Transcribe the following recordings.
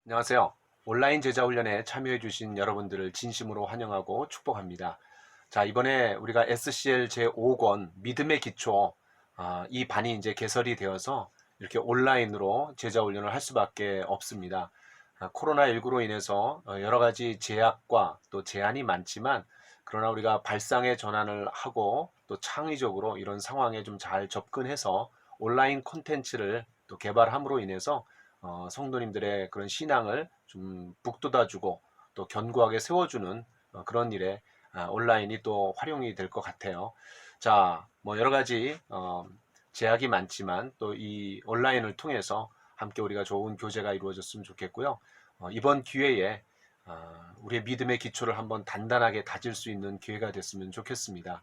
안녕하세요. 온라인 제자 훈련에 참여해 주신 여러분들을 진심으로 환영하고 축복합니다. 자, 이번에 우리가 SCL 제5권 믿음의 기초, 이 반이 이제 개설이 되어서 이렇게 온라인으로 제자 훈련을 할 수밖에 없습니다. 코로나19로 인해서 여러 가지 제약과 또 제한이 많지만, 그러나 우리가 발상의 전환을 하고 또 창의적으로 이런 상황에 좀 잘 접근해서 온라인 콘텐츠를 또 개발함으로 인해서 성도님들의 그런 신앙을 좀 북돋아주고 또 견고하게 세워주는 그런 일에 온라인이 또 활용이 될 것 같아요. 자, 뭐 여러 가지 제약이 많지만 또 이 온라인을 통해서 함께 우리가 좋은 교제가 이루어졌으면 좋겠고요. 이번 기회에 우리의 믿음의 기초를 한번 단단하게 다질 수 있는 기회가 됐으면 좋겠습니다.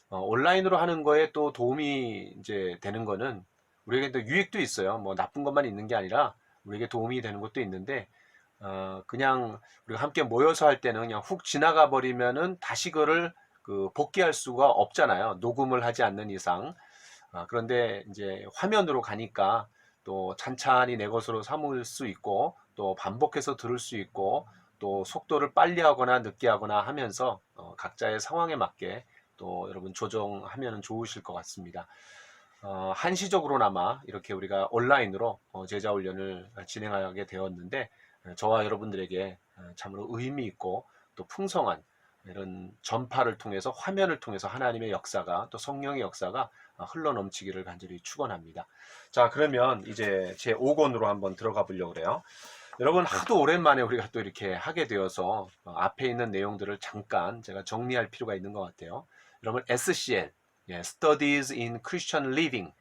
온라인으로 하는 거에 또 도움이 이제 되는 거는 우리에게 또 유익도 있어요. 뭐 나쁜 것만 있는 게 아니라 우리에게 도움이 되는 것도 있는데, 그냥 우리가 함께 모여서 할 때는 그냥 훅 지나가 버리면은 다시 그거를 복귀할 수가 없잖아요. 녹음을 하지 않는 이상. 그런데 이제 화면으로 가니까 또 찬찬히 내 것으로 삼을 수 있고 또 반복해서 들을 수 있고 또 속도를 빨리 하거나 늦게 하거나 하면서 각자의 상황에 맞게 또 여러분 조정하면 좋으실 것 같습니다. 한시적으로나마 이렇게 우리가 온라인으로 제자 훈련을 진행하게 되었는데, 저와 여러분들에게 참으로 의미 있고 또 풍성한 이런 전파를 통해서 화면을 통해서 하나님의 역사가 또 성령의 역사가 흘러 넘치기를 간절히 축원합니다. 자, 그러면 이제 제 5권으로 한번 들어가 보려고 그래요. 여러분, 하도 오랜만에 우리가 또 이렇게 하게 되어서 앞에 있는 내용들을 잠깐 제가 정리할 필요가 있는 것 같아요. 여러분, SCL, Studies in Christian Living,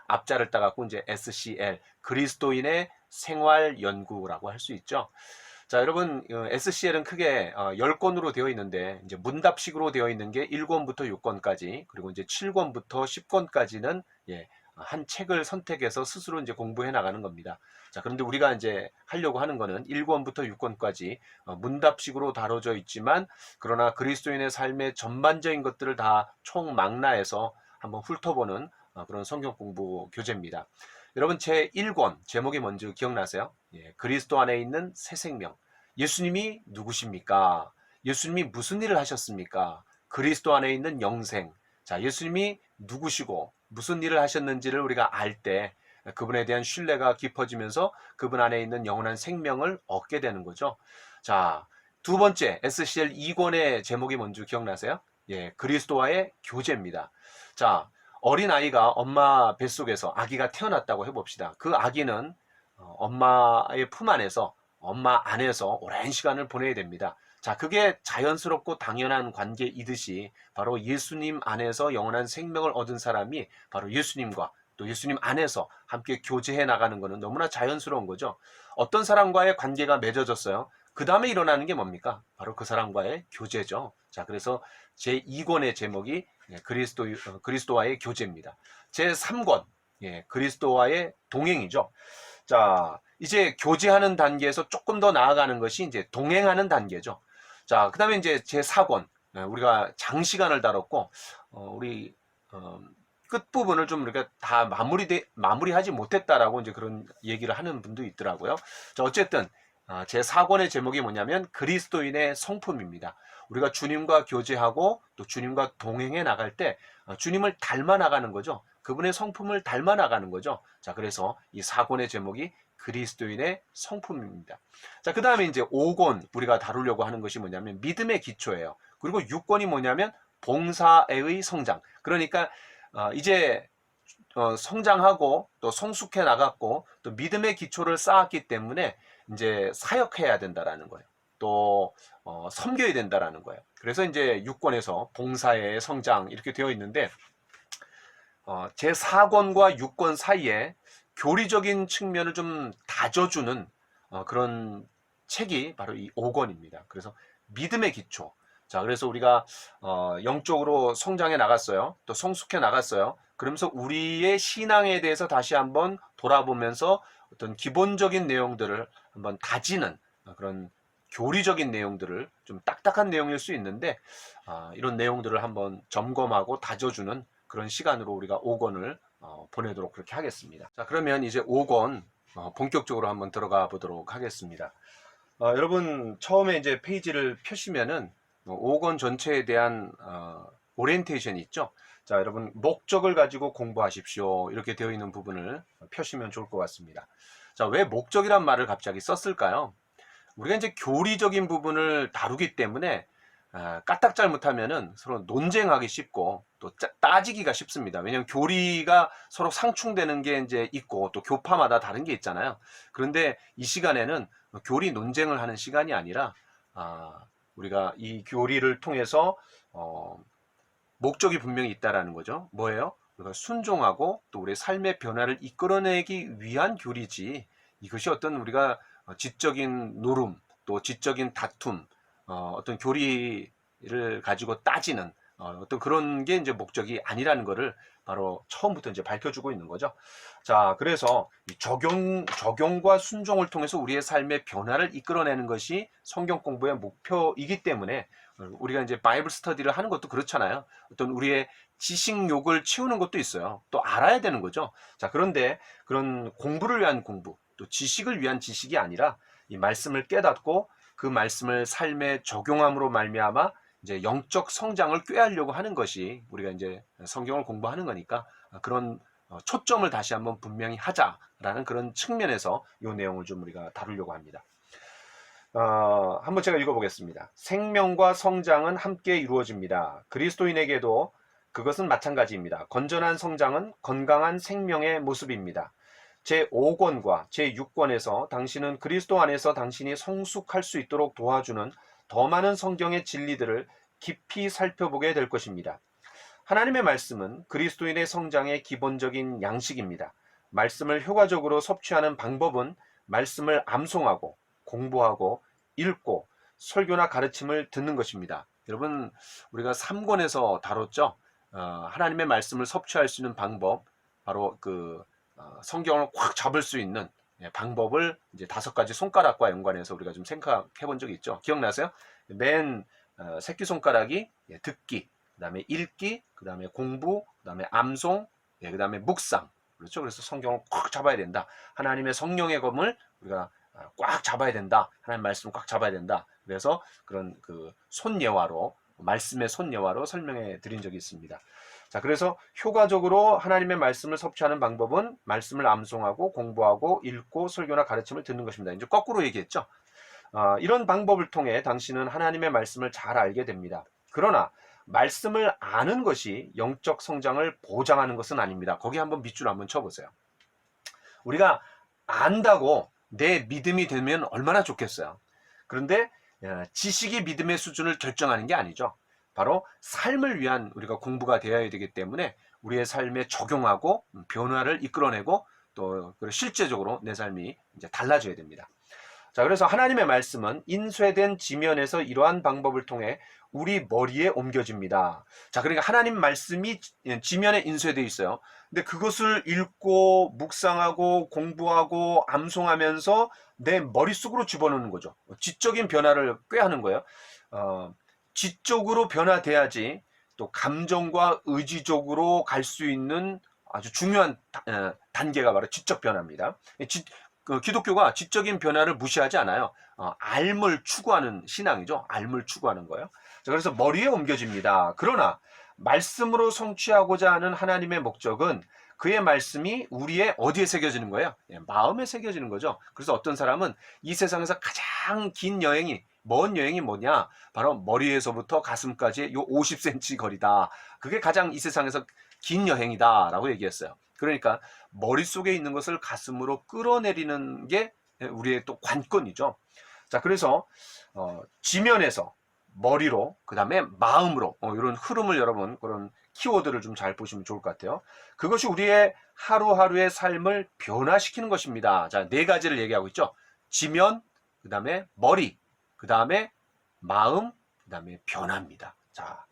앞자를 따갖고 이제 SCL, 그리스도인의 생활 연구라고 할 수 있죠. 자, 여러분, SCL은 크게 10권으로 되어 있는데, 이제 문답식으로 되어 있는 게 1권부터 6권까지, 그리고 이제 7권부터 10권까지는 한 책을 선택해서 스스로 이제 공부해 나가는 겁니다. 자, 그런데 우리가 이제 하려고 하는 거는 1권부터 6권까지 문답식으로 다뤄져 있지만, 그러나 그리스도인의 삶의 전반적인 것들을 다 총망라해서 한번 훑어보는 그런 성경 공부 교재입니다. 여러분, 제 1권 제목이 뭔지 기억나세요? 그리스도 안에 있는 새 생명. 예수님이 누구십니까? 예수님이 무슨 일을 하셨습니까? 그리스도 안에 있는 영생. 자, 예수님이 누구시고 무슨 일을 하셨는지를 우리가 알 때 그분에 대한 신뢰가 깊어지면서 그분 안에 있는 영원한 생명을 얻게 되는 거죠. 자, 두 번째 SCL 2권의 제목이 뭔지 기억나세요? 그리스도와의 교제입니다. 자, 어린 아이가 엄마 뱃속에서 아기가 태어났다고 해봅시다. 그 아기는 엄마의 품 안에서 엄마 안에서 오랜 시간을 보내야 됩니다. 자, 그게 자연스럽고 당연한 관계이듯이 바로 예수님 안에서 영원한 생명을 얻은 사람이 바로 예수님과 또 예수님 안에서 함께 교제해 나가는 것은 너무나 자연스러운 거죠. 어떤 사람과의 관계가 맺어졌어요. 그 다음에 일어나는 게 뭡니까? 바로 그 사람과의 교제죠. 자, 그래서 제2권의 제목이 그리스도와의 교제입니다. 제3권, 그리스도와의 동행이죠. 자, 이제 교제하는 단계에서 조금 더 나아가는 것이 이제 동행하는 단계죠. 자, 그 다음에 이제 제4권, 우리가 장시간을 다뤘고, 우리, 끝부분을 좀 우리가 다 마무리하지 못했다라고 이제 그런 얘기를 하는 분도 있더라고요. 자, 어쨌든, 제4권의 제목이 뭐냐면 그리스도인의 성품입니다. 우리가 주님과 교제하고 또 주님과 동행해 나갈 때 주님을 닮아 나가는 거죠. 그분의 성품을 닮아 나가는 거죠. 자, 그래서 이 4권의 제목이 그리스도인의 성품입니다. 자, 그 다음에 이제 5권 우리가 다루려고 하는 것이 뭐냐면 믿음의 기초예요. 그리고 6권이 뭐냐면 봉사의 성장. 그러니까 이제 성장하고 또 성숙해 나갔고 또 믿음의 기초를 쌓았기 때문에 이제 사역해야 된다라는 거예요. 또 섬겨야 된다라는 거예요. 그래서 이제 6권에서 봉사의 성장 이렇게 되어 있는데, 제4권과 6권 사이에 교리적인 측면을 좀 다져주는 그런 책이 바로 이 5권입니다. 그래서 믿음의 기초. 자, 그래서 우리가 영적으로 성장해 나갔어요. 또 성숙해 나갔어요. 그러면서 우리의 신앙에 대해서 다시 한번 돌아보면서 어떤 기본적인 내용들을 한번 다지는 그런 교리적인 내용들을 좀 딱딱한 내용일 수 있는데, 이런 내용들을 한번 점검하고 다져주는 그런 시간으로 우리가 5권을 보내도록 그렇게 하겠습니다. 자, 그러면 이제 5권 본격적으로 한번 들어가 보도록 하겠습니다. 여러분 처음에 이제 페이지를 펴시면은 5권 전체에 대한 오리엔테이션이 있죠. 자, 여러분 목적을 가지고 공부하십시오. 이렇게 되어 있는 부분을 펴시면 좋을 것 같습니다. 자, 왜 목적이란 말을 갑자기 썼을까요? 우리가 이제 교리적인 부분을 다루기 때문에 까딱 잘못하면은 서로 논쟁하기 쉽고 또 따지기가 쉽습니다. 왜냐하면 교리가 서로 상충되는 게 이제 있고 또 교파마다 다른 게 있잖아요. 그런데 이 시간에는 교리 논쟁을 하는 시간이 아니라 우리가 이 교리를 통해서 목적이 분명히 있다라는 거죠. 뭐예요? 우리가 순종하고 또 우리의 삶의 변화를 이끌어내기 위한 교리지, 이것이 어떤 우리가 지적인 노름 또 지적인 다툼, 어떤 교리를 가지고 따지는 어떤 그런 게 이제 목적이 아니라는 것을 바로 처음부터 이제 밝혀주고 있는 거죠. 자, 그래서 적용과 순종을 통해서 우리의 삶의 변화를 이끌어내는 것이 성경 공부의 목표이기 때문에 우리가 이제 바이블 스터디를 하는 것도 그렇잖아요. 어떤 우리의 지식욕을 채우는 것도 있어요. 또 알아야 되는 거죠. 자, 그런데 그런 공부를 위한 공부, 또 지식을 위한 지식이 아니라 이 말씀을 깨닫고 그 말씀을 삶에 적용함으로 말미암아 이제 영적 성장을 꾀하려고 하는 것이 우리가 이제 성경을 공부하는 거니까, 그런 초점을 다시 한번 분명히 하자라는 그런 측면에서 이 내용을 좀 우리가 다루려고 합니다. 한번 제가 읽어보겠습니다. 생명과 성장은 함께 이루어집니다. 그리스도인에게도 그것은 마찬가지입니다. 건전한 성장은 건강한 생명의 모습입니다. 제5권과 제6권에서 당신은 그리스도 안에서 당신이 성숙할 수 있도록 도와주는 더 많은 성경의 진리들을 깊이 살펴보게 될 것입니다. 하나님의 말씀은 그리스도인의 성장의 기본적인 양식입니다. 말씀을 효과적으로 섭취하는 방법은 말씀을 암송하고 공부하고 읽고 설교나 가르침을 듣는 것입니다. 여러분, 우리가 3권에서 다뤘죠. 하나님의 말씀을 섭취할 수 있는 방법, 바로 성경을 꽉 잡을 수 있는 방법을 이제 5가지 손가락과 연관해서 우리가 좀 생각해 본 적이 있죠. 기억나세요? 맨 새끼손가락이 듣기, 그 다음에 읽기, 그 다음에 공부, 그 다음에 암송, 그 다음에 묵상. 그렇죠? 그래서 성경을 꽉 잡아야 된다. 하나님의 성령의 검을 우리가 꽉 잡아야 된다. 하나님 말씀을 꽉 잡아야 된다. 그래서 그런 손예화로, 말씀의 손예화로 설명해 드린 적이 있습니다. 자, 그래서 효과적으로 하나님의 말씀을 섭취하는 방법은 말씀을 암송하고 공부하고 읽고 설교나 가르침을 듣는 것입니다. 이제 거꾸로 얘기했죠. 이런 방법을 통해 당신은 하나님의 말씀을 잘 알게 됩니다. 그러나 말씀을 아는 것이 영적 성장을 보장하는 것은 아닙니다. 거기 한번 밑줄 한번 쳐보세요. 우리가 안다고 내 믿음이 되면 얼마나 좋겠어요. 그런데 지식이 믿음의 수준을 결정하는 게 아니죠. 바로 삶을 위한 우리가 공부가 되어야 되기 때문에 우리의 삶에 적용하고 변화를 이끌어내고 또 실제적으로 내 삶이 이제 달라져야 됩니다. 자, 그래서 하나님의 말씀은 인쇄된 지면에서 이러한 방법을 통해 우리 머리에 옮겨집니다. 자, 그러니까 하나님 말씀이 지면에 인쇄되어 있어요. 근데 그것을 읽고 묵상하고 공부하고 암송하면서 내 머릿속으로 집어넣는 거죠. 지적인 변화를 꾀하는 거예요. 지적으로 변화돼야지 또 감정과 의지적으로 갈 수 있는 아주 중요한 단계가 바로 지적 변화입니다. 기독교가 지적인 변화를 무시하지 않아요. 알물 추구하는 신앙이죠. 알물 추구하는 거예요. 자, 그래서 머리에 옮겨집니다. 그러나 말씀으로 성취하고자 하는 하나님의 목적은 그의 말씀이 우리의 어디에 새겨지는 거예요? 마음에 새겨지는 거죠. 그래서 어떤 사람은 이 세상에서 가장 긴 여행이, 먼 여행이 뭐냐? 바로 머리에서부터 가슴까지 요 50cm 거리다. 그게 가장 이 세상에서 긴 여행이다라고 얘기했어요. 그러니까 머릿속에 있는 것을 가슴으로 끌어내리는 게 우리의 또 관건이죠. 자, 그래서 지면에서 머리로, 그 다음에 마음으로, 이런 흐름을 여러분 그런 키워드를 좀 잘 보시면 좋을 것 같아요. 그것이 우리의 하루하루의 삶을 변화시키는 것입니다. 자, 4가지를 얘기하고 있죠. 지면, 그 다음에 머리, 그 다음에 마음, 그 다음에 변화입니다. 자,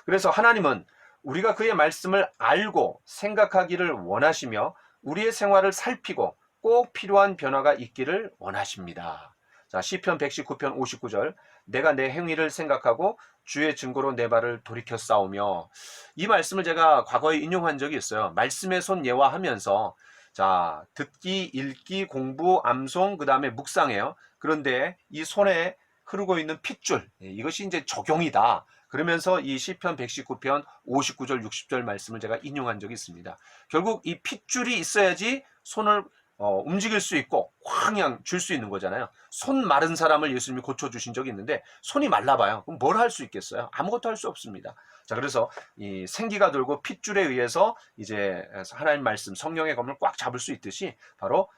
그래서 하나님은 우리가 그의 말씀을 알고 생각하기를 원하시며 우리의 생활을 살피고 꼭 필요한 변화가 있기를 원하십니다. 자, 시편 119편 59절, 내가 내 행위를 생각하고 주의 증거로 내 발을 돌이켜 싸우며, 이 말씀을 제가 과거에 인용한 적이 있어요. 말씀의 손 예화하면서 자, 듣기, 읽기, 공부, 암송, 그 다음에 묵상해요. 그런데 이 손에 흐르고 있는 핏줄, 이것이 이제 적용이다. 그러면서 이 시편 119편 59절, 60절 말씀을 제가 인용한 적이 있습니다. 결국 이 핏줄이 있어야지 손을 움직일 수 있고 황양 줄 수 있는 거잖아요. 손 마른 사람을 예수님이 고쳐주신 적이 있는데 손이 말라봐요. 그럼 뭘 할 수 있겠어요? 아무것도 할 수 없습니다. 자, 그래서 이 생기가 돌고 핏줄에 의해서 이제 하나님 말씀, 성령의 검을 꽉 잡을 수 있듯이 바로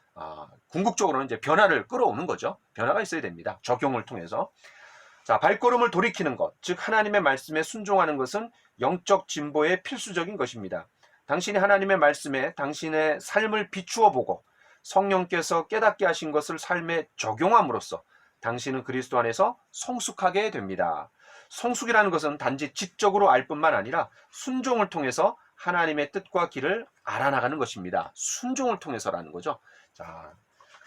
궁극적으로는 이제 변화를 끌어오는 거죠. 변화가 있어야 됩니다. 적용을 통해서. 자, 발걸음을 돌이키는 것, 즉 하나님의 말씀에 순종하는 것은 영적 진보의 필수적인 것입니다. 당신이 하나님의 말씀에 당신의 삶을 비추어 보고 성령께서 깨닫게 하신 것을 삶에 적용함으로써 당신은 그리스도 안에서 성숙하게 됩니다. 성숙이라는 것은 단지 지적으로 알 뿐만 아니라 순종을 통해서 하나님의 뜻과 길을 알아나가는 것입니다. 순종을 통해서라는 거죠. 자,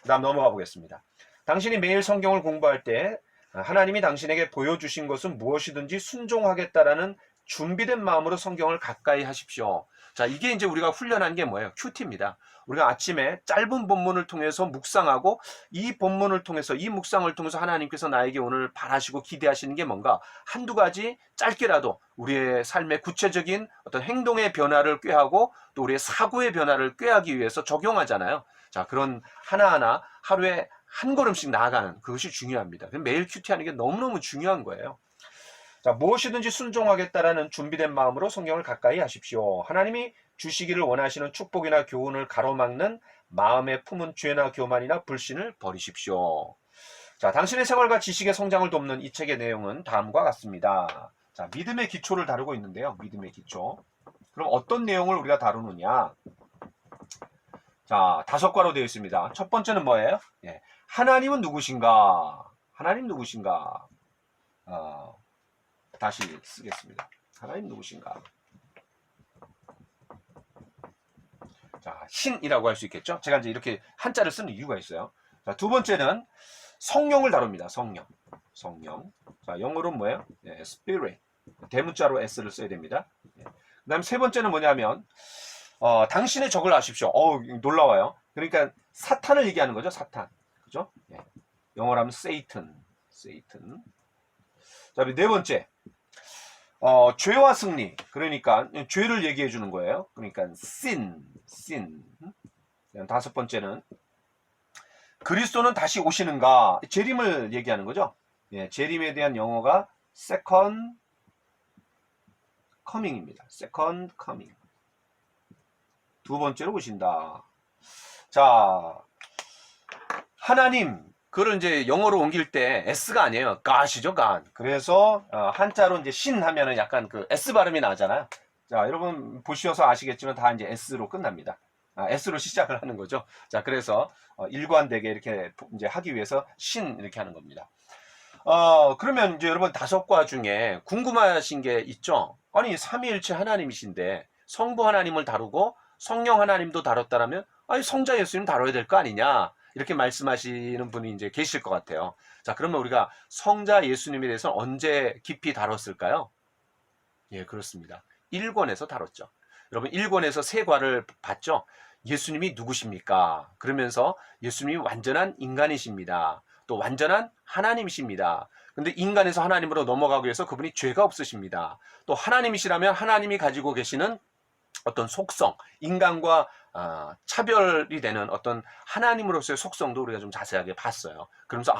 그 다음 넘어가 보겠습니다. 당신이 매일 성경을 공부할 때 하나님이 당신에게 보여주신 것은 무엇이든지 순종하겠다라는 준비된 마음으로 성경을 가까이 하십시오. 자, 이게 이제 우리가 훈련한 게 뭐예요? 큐티입니다. 우리가 아침에 짧은 본문을 통해서 묵상하고 이 본문을 통해서 이 묵상을 통해서 하나님께서 나에게 오늘 바라시고 기대하시는 게 뭔가 한두 가지 짧게라도 우리의 삶의 구체적인 어떤 행동의 변화를 꾀하고 또 우리의 사고의 변화를 꾀하기 위해서 적용하잖아요. 자, 그런 하나하나 하루에 한 걸음씩 나아가는 그것이 중요합니다. 매일 큐티하는 게 너무너무 중요한 거예요. 자, 무엇이든지 순종하겠다라는 준비된 마음으로 성경을 가까이 하십시오. 하나님이 주시기를 원하시는 축복이나 교훈을 가로막는 마음에 품은 죄나 교만이나 불신을 버리십시오. 자, 당신의 생활과 지식의 성장을 돕는 이 책의 내용은 다음과 같습니다. 자, 믿음의 기초를 다루고 있는데요. 믿음의 기초. 그럼 어떤 내용을 우리가 다루느냐? 자, 5과로 되어 있습니다. 첫 번째는 뭐예요? 예, 하나님은 누구신가? 하나님 누구신가? 다시 쓰겠습니다. 하나님 누구신가? 자, 신이라고 할 수 있겠죠? 제가 이제 이렇게 한자를 쓰는 이유가 있어요. 자, 두 번째는 성령을 다룹니다. 성령. 자, 영어로는 뭐예요? 예, spirit. 대문자로 s를 써야 됩니다. 예. 그 다음 세 번째는 뭐냐면, 당신의 적을 아십시오. 놀라워요. 그러니까 사탄을 얘기하는 거죠. 사탄. 그죠? 예. 영어로 하면 Satan. 자, 네 번째. 죄와 승리. 그러니까 죄를 얘기해 주는 거예요. 그러니까 sin. 다섯 번째는 그리스도는 다시 오시는가. 재림을 얘기하는 거죠. 예, 재림에 대한 영어가 second coming입니다. second coming. 두 번째로 오신다. 자, 하나님. 그걸 이제 영어로 옮길 때 S가 아니에요. God이죠, God. 그래서 한자로 이제 신 하면은 약간 그 S 발음이 나잖아요. 자, 여러분 보셔서 아시겠지만 다 이제 S로 끝납니다. S로 시작을 하는 거죠. 자, 그래서 일관되게 이렇게 이제 하기 위해서 신 이렇게 하는 겁니다. 그러면 이제 여러분 5과 중에 궁금하신 게 있죠? 아니, 삼위일체 하나님이신데 성부 하나님을 다루고 성령 하나님도 다뤘다라면 아니, 성자 예수님 다뤄야 될 거 아니냐? 이렇게 말씀하시는 분이 이제 계실 것 같아요. 자, 그러면 우리가 성자 예수님에 대해서 언제 깊이 다뤘을까요? 예, 그렇습니다. 1권에서 다뤘죠. 여러분 1권에서 3과를 봤죠? 예수님이 누구십니까? 그러면서 예수님이 완전한 인간이십니다. 또 완전한 하나님이십니다. 근데 인간에서 하나님으로 넘어가기 위해서 그분이 죄가 없으십니다. 또 하나님이시라면 하나님이 가지고 계시는 어떤 속성, 인간과 차별이 되는 어떤 하나님으로서의 속성도 우리가 좀 자세하게 봤어요. 그러면서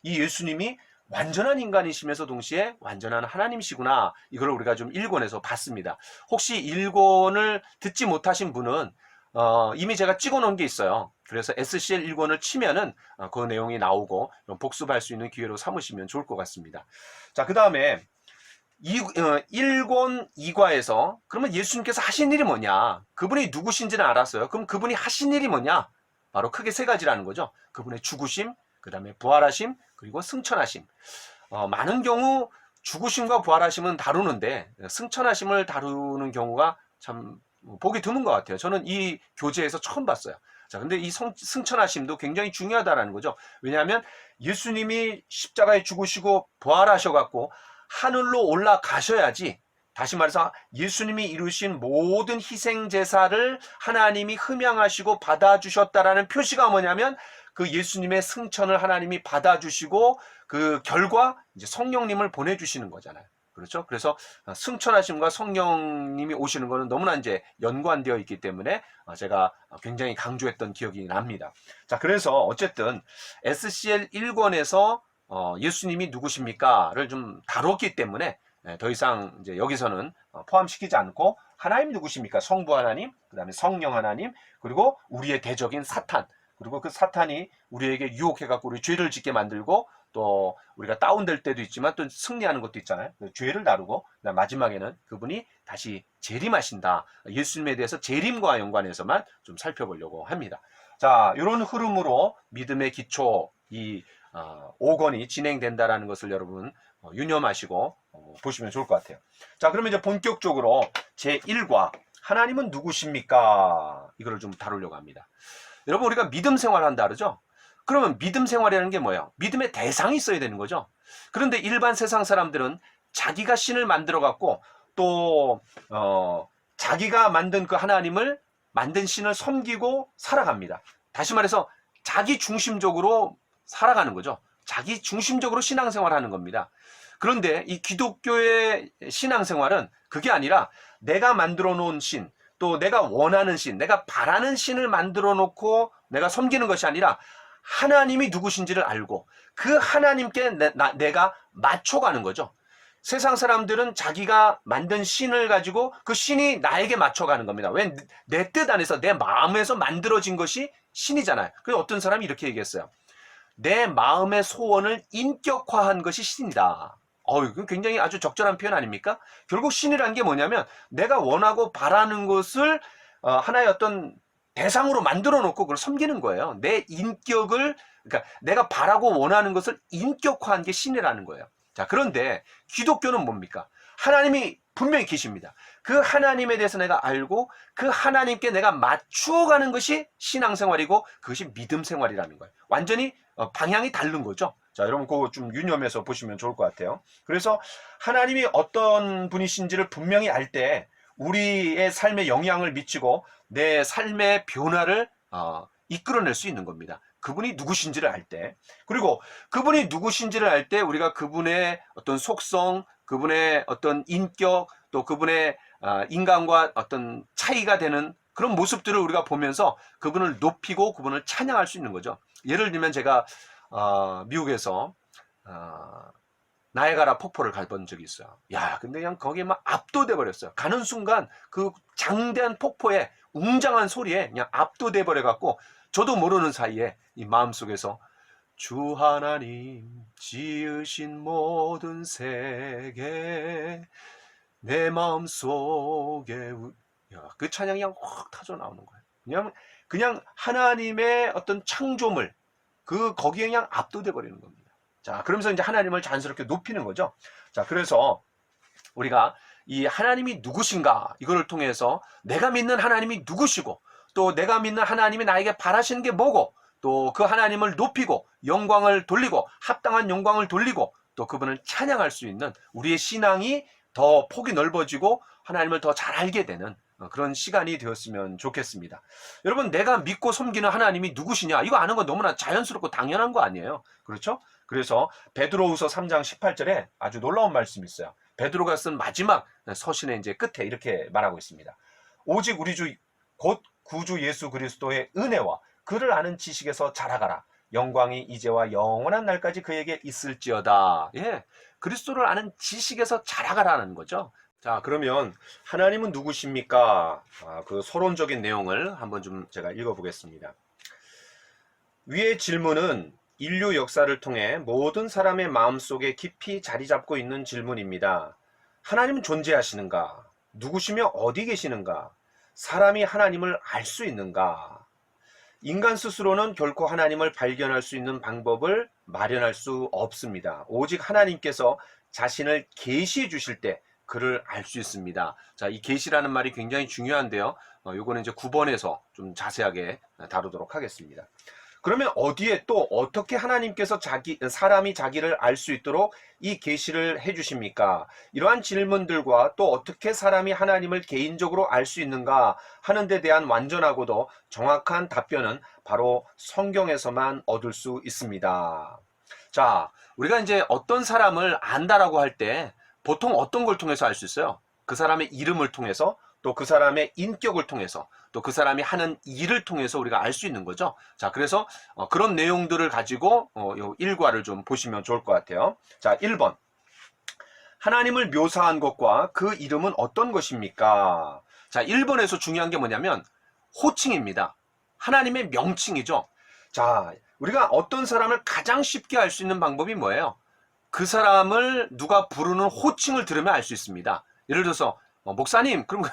이 예수님이 완전한 인간이시면서 동시에 완전한 하나님이시구나. 이걸 우리가 좀 1권에서 봤습니다. 혹시 1권을 듣지 못하신 분은 이미 제가 찍어 놓은 게 있어요. 그래서 SCL 1권을 치면은 그 내용이 나오고 복습할 수 있는 기회로 삼으시면 좋을 것 같습니다. 자, 그 다음에 1권 2과에서 그러면 예수님께서 하신 일이 뭐냐? 그분이 누구신지는 알았어요. 그럼 그분이 하신 일이 뭐냐? 바로 크게 3가지라는 거죠. 그분의 죽으심, 그 다음에 부활하심, 그리고 승천하심. 많은 경우 죽으심과 부활하심은 다루는데 승천하심을 다루는 경우가 참 보기 드문 것 같아요. 저는 이 교재에서 처음 봤어요. 자, 근데 이 승천하심도 굉장히 중요하다라는 거죠. 왜냐하면 예수님이 십자가에 죽으시고 부활하셔갖고 하늘로 올라가셔야지 다시 말해서 예수님이 이루신 모든 희생 제사를 하나님이 흠양하시고 받아주셨다라는 표시가 뭐냐면 그 예수님의 승천을 하나님이 받아주시고 그 결과 이제 성령님을 보내주시는 거잖아요. 그렇죠? 그래서 승천하심과 성령님이 오시는 것은 너무나 이제 연관되어 있기 때문에 제가 굉장히 강조했던 기억이 납니다. 자, 그래서 어쨌든 SCL 1권에서 예수님이 누구십니까?를 좀 다뤘기 때문에 더 이상 이제 여기서는 포함시키지 않고 하나님 누구십니까? 성부 하나님, 그 다음에 성령 하나님, 그리고 우리의 대적인 사탄, 그리고 그 사탄이 우리에게 유혹해갖고 우리 죄를 짓게 만들고 또 우리가 다운될 때도 있지만 또 승리하는 것도 있잖아요. 죄를 다루고 마지막에는 그분이 다시 재림하신다. 예수님에 대해서 재림과 연관해서만 좀 살펴보려고 합니다. 자, 이런 흐름으로 믿음의 기초 이 5권이 진행된다라는 것을 여러분 유념하시고 보시면 좋을 것 같아요. 자, 그러면 이제 본격적으로 제1과 하나님은 누구십니까? 이거를 좀 다루려고 합니다. 여러분, 우리가 믿음 생활한다 그러죠? 그러면 믿음 생활이라는 게 뭐예요? 믿음의 대상이 있어야 되는 거죠. 그런데 일반 세상 사람들은 자기가 신을 만들어 갖고 또 자기가 만든 그 하나님을 만든 신을 섬기고 살아갑니다. 다시 말해서 자기 중심적으로 살아가는 거죠. 자기 중심적으로 신앙생활하는 겁니다. 그런데 이 기독교의 신앙생활은 그게 아니라 내가 만들어 놓은 신, 또 내가 원하는 신, 내가 바라는 신을 만들어 놓고 내가 섬기는 것이 아니라 하나님이 누구신지를 알고 그 하나님께 내가 맞춰가는 거죠. 세상 사람들은 자기가 만든 신을 가지고 그 신이 나에게 맞춰가는 겁니다. 왜? 내 뜻 안에서 내 마음에서 만들어진 것이 신이잖아요. 그래서 어떤 사람이 이렇게 얘기했어요. 내 마음의 소원을 인격화한 것이 신이다. 이거 굉장히 아주 적절한 표현 아닙니까? 결국 신이라는 게 뭐냐면 내가 원하고 바라는 것을 하나의 어떤 대상으로 만들어 놓고 그걸 섬기는 거예요. 내 인격을, 그러니까 내가 바라고 원하는 것을 인격화한 게 신이라는 거예요. 자, 그런데 기독교는 뭡니까? 하나님이 분명히 계십니다. 그 하나님에 대해서 내가 알고 그 하나님께 내가 맞추어가는 것이 신앙생활이고 그것이 믿음생활이라는 거예요. 완전히 방향이 다른 거죠. 자, 여러분 그거 좀 유념해서 보시면 좋을 것 같아요. 그래서 하나님이 어떤 분이신지를 분명히 알 때 우리의 삶에 영향을 미치고 내 삶의 변화를 이끌어낼 수 있는 겁니다. 그분이 누구신지를 알 때, 그리고 그분이 누구신지를 알 때 우리가 그분의 어떤 속성, 그분의 어떤 인격, 또 그분의 인간과 어떤 차이가 되는 그런 모습들을 우리가 보면서 그분을 높이고 그분을 찬양할 수 있는 거죠. 예를 들면 제가 미국에서 나이아가라 폭포를 가본 적이 있어요. 야, 근데 그냥 거기에 막 압도돼 버렸어요. 가는 순간 그 장대한 폭포에 웅장한 소리에 그냥 압도돼 버려 갖고 저도 모르는 사이에 이 마음속에서 주 하나님 지으신 모든 세계 내 마음속에 그 찬양이 그냥 확 터져 나오는 거예요. 그냥 하나님의 어떤 창조물 거기에 그냥 압도돼 버리는 겁니다. 자, 그러면서 이제 하나님을 자연스럽게 높이는 거죠. 자, 그래서 우리가 이 하나님이 누구신가 이거를 통해서 내가 믿는 하나님이 누구시고 또 내가 믿는 하나님이 나에게 바라시는 게 뭐고 또 그 하나님을 높이고 영광을 돌리고 합당한 영광을 돌리고 또 그분을 찬양할 수 있는 우리의 신앙이 더 폭이 넓어지고 하나님을 더 잘 알게 되는 그런 시간이 되었으면 좋겠습니다. 여러분, 내가 믿고 섬기는 하나님이 누구시냐 이거 아는 건 너무나 자연스럽고 당연한 거 아니에요. 그렇죠? 그래서 베드로후서 3장 18절에 아주 놀라운 말씀이 있어요. 베드로가 쓴 마지막 서신의 이제 끝에 이렇게 말하고 있습니다. 오직 우리 주 곧 구주 예수 그리스도의 은혜와 그를 아는 지식에서 자라가라. 영광이 이제와 영원한 날까지 그에게 있을지어다. 예, 그리스도를 아는 지식에서 자라가라는 거죠. 자, 그러면 하나님은 누구십니까? 그 서론적인 내용을 한번 좀 제가 읽어보겠습니다. 위의 질문은 인류 역사를 통해 모든 사람의 마음속에 깊이 자리 잡고 있는 질문입니다. 하나님은 존재하시는가? 누구시며 어디 계시는가? 사람이 하나님을 알 수 있는가? 인간 스스로는 결코 하나님을 발견할 수 있는 방법을 마련할 수 없습니다. 오직 하나님께서 자신을 계시해 주실 때 그를 알 수 있습니다. 자, 이 계시라는 말이 굉장히 중요한데요. 요거는 이제 9번에서 좀 자세하게 다루도록 하겠습니다. 그러면 어디에 또 어떻게 하나님께서 사람이 자기를 알 수 있도록 이 계시를 해 주십니까? 이러한 질문들과 또 어떻게 사람이 하나님을 개인적으로 알 수 있는가 하는 데 대한 완전하고도 정확한 답변은 바로 성경에서만 얻을 수 있습니다. 자, 우리가 이제 어떤 사람을 안다라고 할 때 보통 어떤 걸 통해서 알 수 있어요? 그 사람의 이름을 통해서, 또 그 사람의 인격을 통해서, 또 그 사람이 하는 일을 통해서 우리가 알 수 있는 거죠. 자, 그래서 그런 내용들을 가지고 요 일과를 좀 보시면 좋을 것 같아요. 자, 1번. 하나님을 묘사한 것과 그 이름은 어떤 것입니까? 자, 1번에서 중요한 게 뭐냐면 호칭입니다. 하나님의 명칭이죠. 자, 우리가 어떤 사람을 가장 쉽게 알 수 있는 방법이 뭐예요? 그 사람을 누가 부르는 호칭을 들으면 알 수 있습니다. 예를 들어서 목사님, 그럼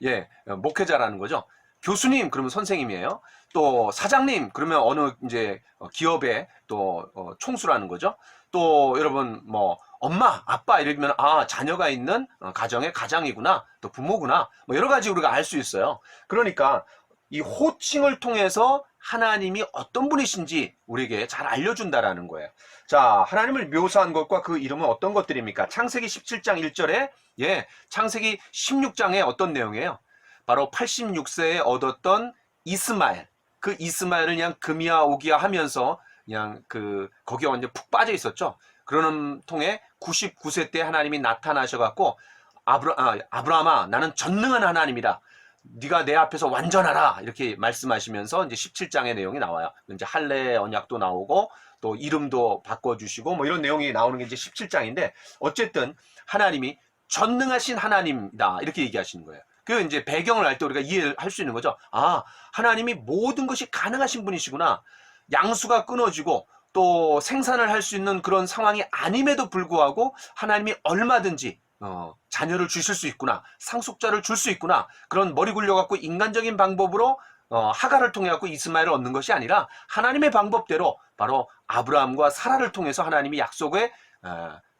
예, 목회자라는 거죠. 교수님, 그러면 선생님이에요. 또 사장님, 그러면 어느 이제 기업의 또 총수라는 거죠. 또 여러분 뭐 엄마, 아빠 이러면 아, 자녀가 있는 가정의 가장이구나, 또 부모구나, 뭐 여러 가지 우리가 알 수 있어요. 그러니까 이 호칭을 통해서 하나님이 어떤 분이신지 우리에게 잘 알려준다라는 거예요. 자, 하나님을 묘사한 것과 그 이름은 어떤 것들입니까? 창세기 17장 1절에 예, 창세기 16장에 어떤 내용이에요? 바로 86세에 얻었던 이스마엘. 그 이스마엘을 그냥 금이야 오기야 하면서 그냥 거기에 완전 푹 빠져 있었죠. 그러는 통에 99세 때 하나님이 나타나셔갖고 아브라함아, 나는 전능한 하나님이다. 네가 내 앞에서 완전하라, 이렇게 말씀하시면서 이제 17장의 내용이 나와요. 이제 할례 언약도 나오고 또 이름도 바꿔주시고 뭐 이런 내용이 나오는 게 이제 17장인데, 어쨌든 하나님이 전능하신 하나님이다, 이렇게 얘기하시는 거예요. 그 이제 배경을 알 때 우리가 이해를 할 수 있는 거죠. 아, 하나님이 모든 것이 가능하신 분이시구나. 양수가 끊어지고 또 생산을 할 수 있는 그런 상황이 아님에도 불구하고 하나님이 얼마든지 자녀를 주실 수 있구나, 상속자를 줄 수 있구나. 그런 머리 굴려갖고 인간적인 방법으로 하가를 통해 갖고 이스마엘을 얻는 것이 아니라 하나님의 방법대로 바로 아브라함과 사라를 통해서 하나님이 약속의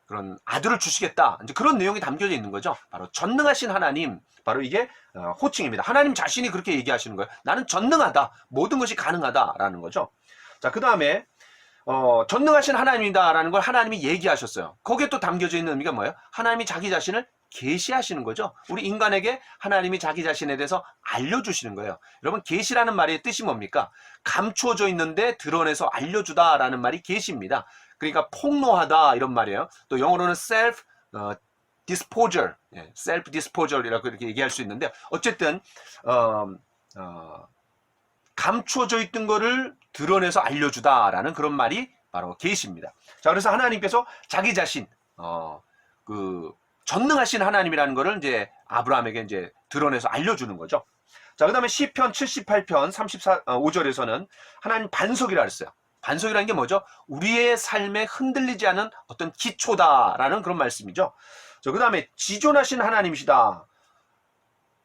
그런 아들을 주시겠다, 이제 그런 내용이 담겨져 있는 거죠. 바로 전능하신 하나님, 바로 이게 호칭입니다. 하나님 자신이 그렇게 얘기하시는 거예요. 나는 전능하다, 모든 것이 가능하다라는 거죠. 자, 그 다음에 전능하신 하나님이다라는 걸 하나님이 얘기하셨어요. 거기에 또 담겨져 있는 의미가 뭐예요? 하나님이 자기 자신을 계시하시는 거죠. 우리 인간에게 하나님이 자기 자신에 대해서 알려주시는 거예요. 여러분, 계시라는 말의 뜻이 뭡니까? 감추어져 있는데 드러내서 알려주다라는 말이 계시입니다. 그러니까 폭로하다, 이런 말이에요. 또 영어로는 self disposal, self disposal이라고 이렇게 얘기할 수 있는데, 어쨌든 감추어져 있던 거를 드러내서 알려주다라는 그런 말이 바로 계시입니다. 자, 그래서 하나님께서 자기 자신 전능하신 하나님이라는 거를 이제 아브라함에게 이제 드러내서 알려주는 거죠. 자, 그 다음에 시편 78편 5절에서는 하나님 반석이라 했어요. 반석이라는 게 뭐죠? 우리의 삶에 흔들리지 않은 어떤 기초다라는 그런 말씀이죠. 자, 그 다음에 지존하신 하나님이시다.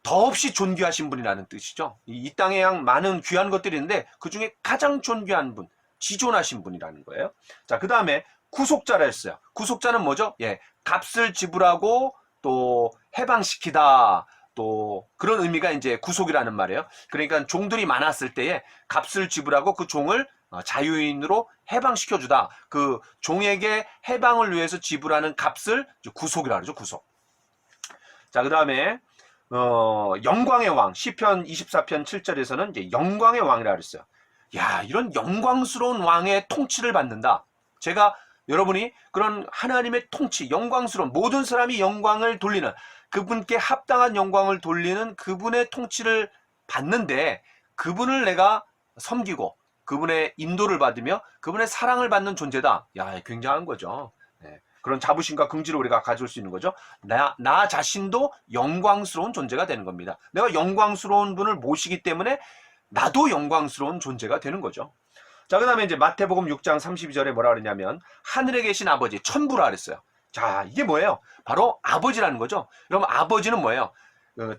더없이 존귀하신 분이라는 뜻이죠. 이 땅에 많은 귀한 것들이 있는데 그 중에 가장 존귀한 분, 지존하신 분이라는 거예요. 자, 그 다음에 구속자라 했어요. 구속자는 뭐죠? 예, 값을 지불하고 또 해방시키다, 또 그런 의미가 이제 구속이라는 말이에요. 그러니까 종들이 많았을 때에 값을 지불하고 그 종을 자유인으로 해방시켜주다. 그 종에게 해방을 위해서 지불하는 값을 구속이라고 그러죠. 구속. 자, 그 다음에 영광의 왕, 시편 24편 7절에서는 이제 영광의 왕이라 그랬어요. 야, 이런 영광스러운 왕의 통치를 받는다. 여러분이 그런 하나님의 통치, 영광스러운, 모든 사람이 영광을 돌리는, 그분께 합당한 영광을 돌리는 그분의 통치를 받는데, 그분을 내가 섬기고 그분의 인도를 받으며 그분의 사랑을 받는 존재다. 야, 굉장한 거죠. 네. 그런 자부심과 긍지를 우리가 가질 수 있는 거죠. 나 자신도 영광스러운 존재가 되는 겁니다. 내가 영광스러운 분을 모시기 때문에 나도 영광스러운 존재가 되는 거죠. 자, 그 다음에 이제 마태복음 6장 32절에 뭐라 그러냐면 하늘에 계신 아버지, 천부라 그랬어요. 자, 이게 뭐예요? 바로 아버지라는 거죠. 그럼 아버지는 뭐예요?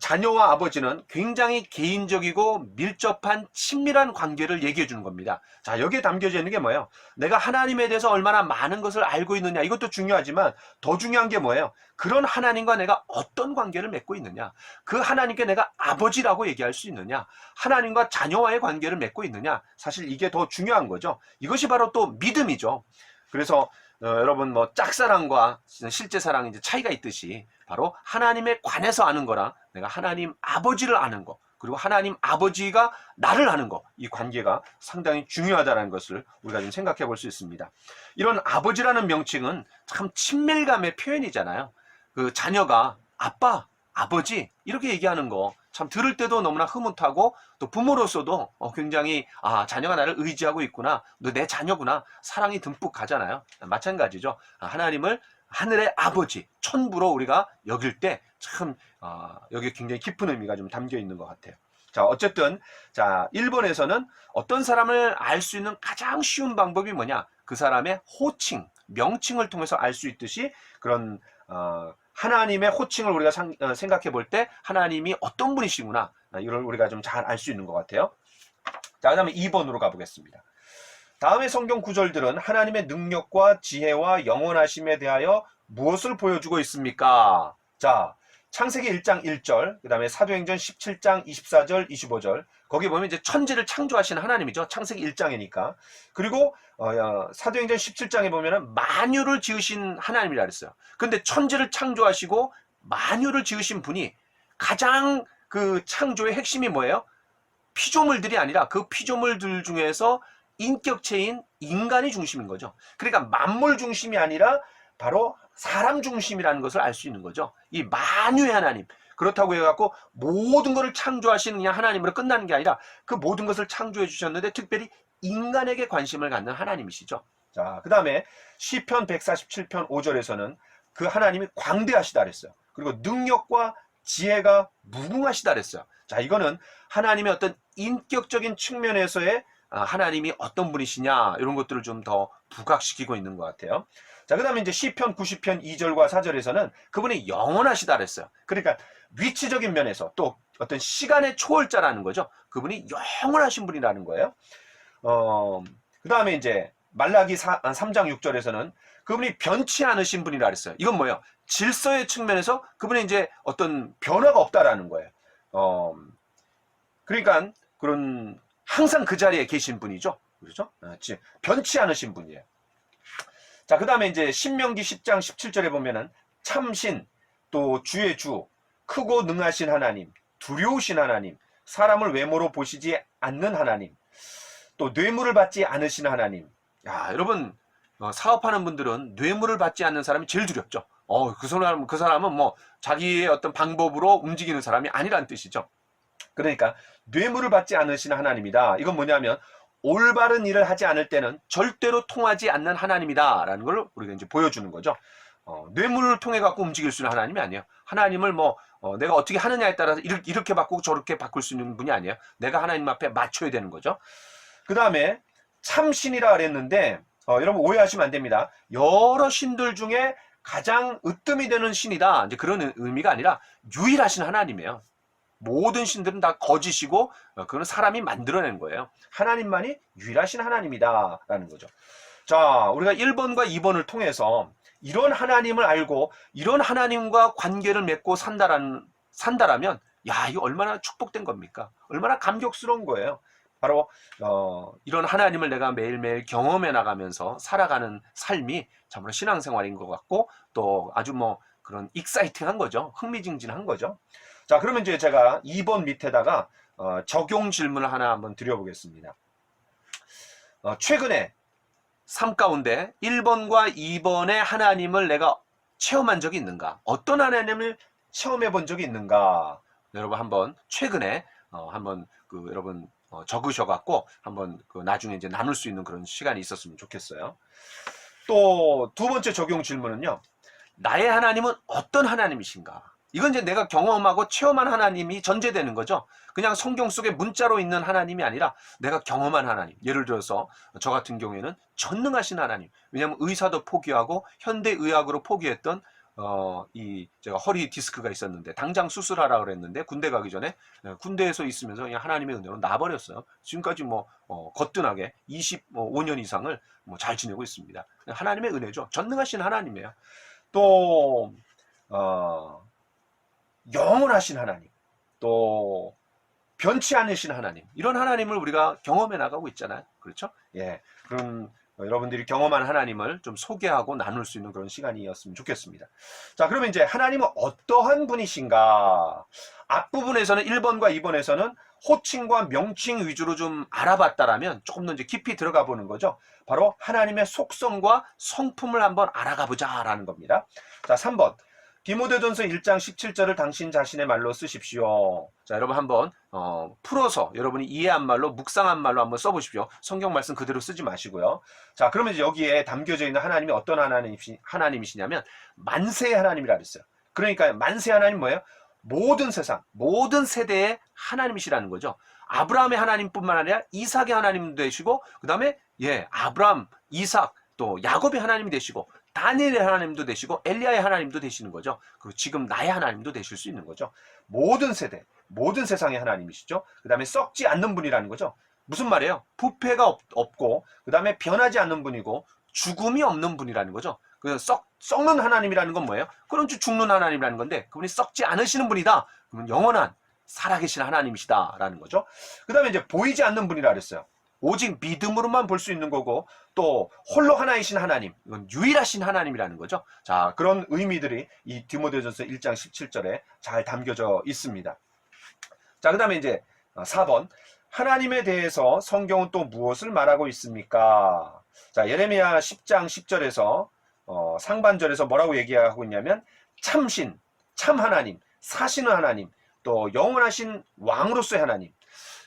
자녀와 아버지는 굉장히 개인적이고 밀접한 친밀한 관계를 얘기해 주는 겁니다. 자, 여기에 담겨져 있는 게 뭐예요? 내가 하나님에 대해서 얼마나 많은 것을 알고 있느냐, 이것도 중요하지만 더 중요한 게 뭐예요? 그런 하나님과 내가 어떤 관계를 맺고 있느냐, 그 하나님께 내가 아버지라고 얘기할 수 있느냐, 하나님과 자녀와의 관계를 맺고 있느냐, 사실 이게 더 중요한 거죠. 이것이 바로 또 믿음이죠. 그래서 여러분 뭐 짝사랑과 실제 사랑이 이제 차이가 있듯이 바로 하나님에 관해서 아는 거랑 내가 하나님 아버지를 아는 거, 그리고 하나님 아버지가 나를 아는 거, 이 관계가 상당히 중요하다는 것을 우리가 좀 생각해 볼 수 있습니다. 이런 아버지라는 명칭은 참 친밀감의 표현이잖아요. 그 자녀가 아빠, 아버지 이렇게 얘기하는 거 참 들을 때도 너무나 흐뭇하고, 또 부모로서도 굉장히 자녀가 나를 의지하고 있구나, 너 내 자녀구나, 사랑이 듬뿍 가잖아요. 마찬가지죠. 하나님을 하늘의 아버지, 천부로 우리가 여길 때 참 여기에 굉장히 깊은 의미가 좀 담겨 있는 것 같아요. 자, 어쨌든 자 1번에서는 어떤 사람을 알 수 있는 가장 쉬운 방법이 뭐냐, 그 사람의 호칭, 명칭을 통해서 알 수 있듯이 그런 하나님의 호칭을 우리가 생각해 볼 때 하나님이 어떤 분이시구나, 이걸 우리가 좀 잘 알 수 있는 것 같아요. 자, 그 다음에 2번으로 가보겠습니다. 다음의 성경 구절들은 하나님의 능력과 지혜와 영원하심에 대하여 무엇을 보여주고 있습니까? 자, 창세기 1장 1절, 그 다음에 사도행전 17장 24절, 25절, 거기 보면 이제 천지를 창조하시는 하나님이죠. 창세기 1장이니까. 그리고 사도행전 17장에 보면은 만유를 지으신 하나님이라 그랬어요. 근데 천지를 창조하시고 만유를 지으신 분이 가장 그 창조의 핵심이 뭐예요? 피조물들이 아니라 그 피조물들 중에서 인격체인 인간이 중심인 거죠. 그러니까 만물 중심이 아니라 바로 사람 중심이라는 것을 알 수 있는 거죠. 이 만유의 하나님. 그렇다고 해갖고 모든 것을 창조하시는 그냥 하나님으로 끝나는 게 아니라 그 모든 것을 창조해 주셨는데 특별히 인간에게 관심을 갖는 하나님이시죠. 자, 그 다음에 시편 147편 5절에서는 그 하나님이 광대하시다 그랬어요. 그리고 능력과 지혜가 무궁하시다 그랬어요. 자, 이거는 하나님의 어떤 인격적인 측면에서의 하나님이 어떤 분이시냐, 이런 것들을 좀 더 부각시키고 있는 것 같아요. 자, 그 다음에 이제 시편 90편 2절과 4절에서는 그분이 영원하시다 그랬어요. 그러니까 위치적인 면에서 또 어떤 시간의 초월자라는 거죠. 그분이 영원하신 분이라는 거예요. 그 다음에 이제 말라기 3장 6절에서는 그분이 변치 않으신 분이라 그랬어요. 이건 뭐예요? 질서의 측면에서 그분이 이제 어떤 변화가 없다라는 거예요. 그러니까 그런 항상 그 자리에 계신 분이죠. 그렇죠? 변치 않으신 분이에요. 자, 그 다음에 이제 신명기 10장 17절에 보면은 참신, 또 주의 주, 크고 능하신 하나님, 두려우신 하나님, 사람을 외모로 보시지 않는 하나님, 또 뇌물을 받지 않으신 하나님. 야, 여러분, 사업하는 분들은 뇌물을 받지 않는 사람이 제일 두렵죠. 그 사람은 뭐 자기의 어떤 방법으로 움직이는 사람이 아니란 뜻이죠. 그러니까 뇌물을 받지 않으신 하나님이다. 이건 뭐냐면 올바른 일을 하지 않을 때는 절대로 통하지 않는 하나님이다라는 걸 우리가 이제 보여주는 거죠. 뇌물을 통해 갖고 움직일 수 있는 하나님이 아니에요. 하나님을 내가 어떻게 하느냐에 따라서 이렇게 바꾸고 저렇게 바꿀 수 있는 분이 아니에요. 내가 하나님 앞에 맞춰야 되는 거죠. 그 다음에 참신이라 그랬는데 여러분 오해하시면 안 됩니다. 여러 신들 중에 가장 으뜸이 되는 신이다, 이제 그런 의미가 아니라 유일하신 하나님이에요. 모든 신들은 다 거짓이고 그건 사람이 만들어낸 거예요. 하나님만이 유일하신 하나님이다 라는 거죠. 자, 우리가 1번과 2번을 통해서 이런 하나님을 알고 이런 하나님과 관계를 맺고 산다라면 야, 이거 얼마나 축복된 겁니까? 얼마나 감격스러운 거예요. 바로 이런 하나님을 내가 매일매일 경험해 나가면서 살아가는 삶이 참으로 신앙생활인 것 같고, 또 아주 그런 익사이팅한 거죠. 흥미진진한 거죠. 자, 그러면 이제 제가 2번 밑에다가 적용 질문을 하나 한번 드려보겠습니다. 최근에 삶 가운데 1번과 2번의 하나님을 내가 체험한 적이 있는가? 어떤 하나님을 체험해 본 적이 있는가? 여러분 한번 최근에 한번 여러분 적으셔갖고 한번 나중에 이제 나눌 수 있는 그런 시간이 있었으면 좋겠어요. 또 두 번째 적용 질문은요. 나의 하나님은 어떤 하나님이신가? 이건 이제 내가 경험하고 체험한 하나님이 전제되는 거죠. 그냥 성경 속에 문자로 있는 하나님이 아니라 내가 경험한 하나님. 예를 들어서 저 같은 경우에는 전능하신 하나님. 왜냐하면 의사도 포기하고 현대의학으로 포기했던 제가 허리 디스크가 있었는데 당장 수술하라 그랬는데 군대 가기 전에 군대에서 있으면서 그냥 하나님의 은혜로 나버렸어요. 지금까지 거뜬하게 25년 이상을 잘 지내고 있습니다. 하나님의 은혜죠. 전능하신 하나님이에요. 또 영원하신 하나님, 또 변치 않으신 하나님, 이런 하나님을 우리가 경험해 나가고 있잖아요. 그렇죠? 예. 그럼 여러분들이 경험한 하나님을 좀 소개하고 나눌 수 있는 그런 시간이었으면 좋겠습니다. 자, 그러면 이제 하나님은 어떠한 분이신가? 앞부분에서는 1번과 2번에서는 호칭과 명칭 위주로 좀 알아봤다라면 조금 더 이제 깊이 들어가 보는 거죠. 바로 하나님의 속성과 성품을 한번 알아가 보자라는 겁니다. 자, 3번. 디모데전서 1장 17절을 당신 자신의 말로 쓰십시오. 자, 여러분 한번 풀어서 여러분이 이해한 말로, 묵상한 말로 한번 써보십시오. 성경 말씀 그대로 쓰지 마시고요. 자, 그러면 이제 여기에 담겨져 있는 하나님이 어떤 하나님이시냐면 만세의 하나님이라 그랬어요. 그러니까 만세 하나님 뭐예요? 모든 세상, 모든 세대의 하나님이시라는 거죠. 아브라함의 하나님뿐만 아니라 이삭의 하나님도 되시고, 그 다음에 아브라함, 이삭, 또 야곱의 하나님이 되시고, 다니엘의 하나님도 되시고, 엘리야의 하나님도 되시는 거죠. 그리고 지금 나의 하나님도 되실 수 있는 거죠. 모든 세대, 모든 세상의 하나님이시죠. 그 다음에 썩지 않는 분이라는 거죠. 무슨 말이에요? 부패가 없고, 그 다음에 변하지 않는 분이고, 죽음이 없는 분이라는 거죠. 썩는 하나님이라는 건 뭐예요? 그럼 죽는 하나님이라는 건데, 그분이 썩지 않으시는 분이다. 그러면 영원한 살아계신 하나님이시다라는 거죠. 그 다음에 이제 보이지 않는 분이라 그랬어요. 오직 믿음으로만 볼 수 있는 거고, 또 홀로 하나이신 하나님, 이건 유일하신 하나님이라는 거죠. 자, 그런 의미들이 이 디모데전서 1장 17절에 잘 담겨져 있습니다. 자, 그 다음에 이제 4번. 하나님에 대해서 성경은 또 무엇을 말하고 있습니까? 자, 예레미야 10장 10절에서 상반절에서 뭐라고 얘기하고 있냐면 참신, 참 하나님, 사시는 하나님, 또 영원하신 왕으로서의 하나님.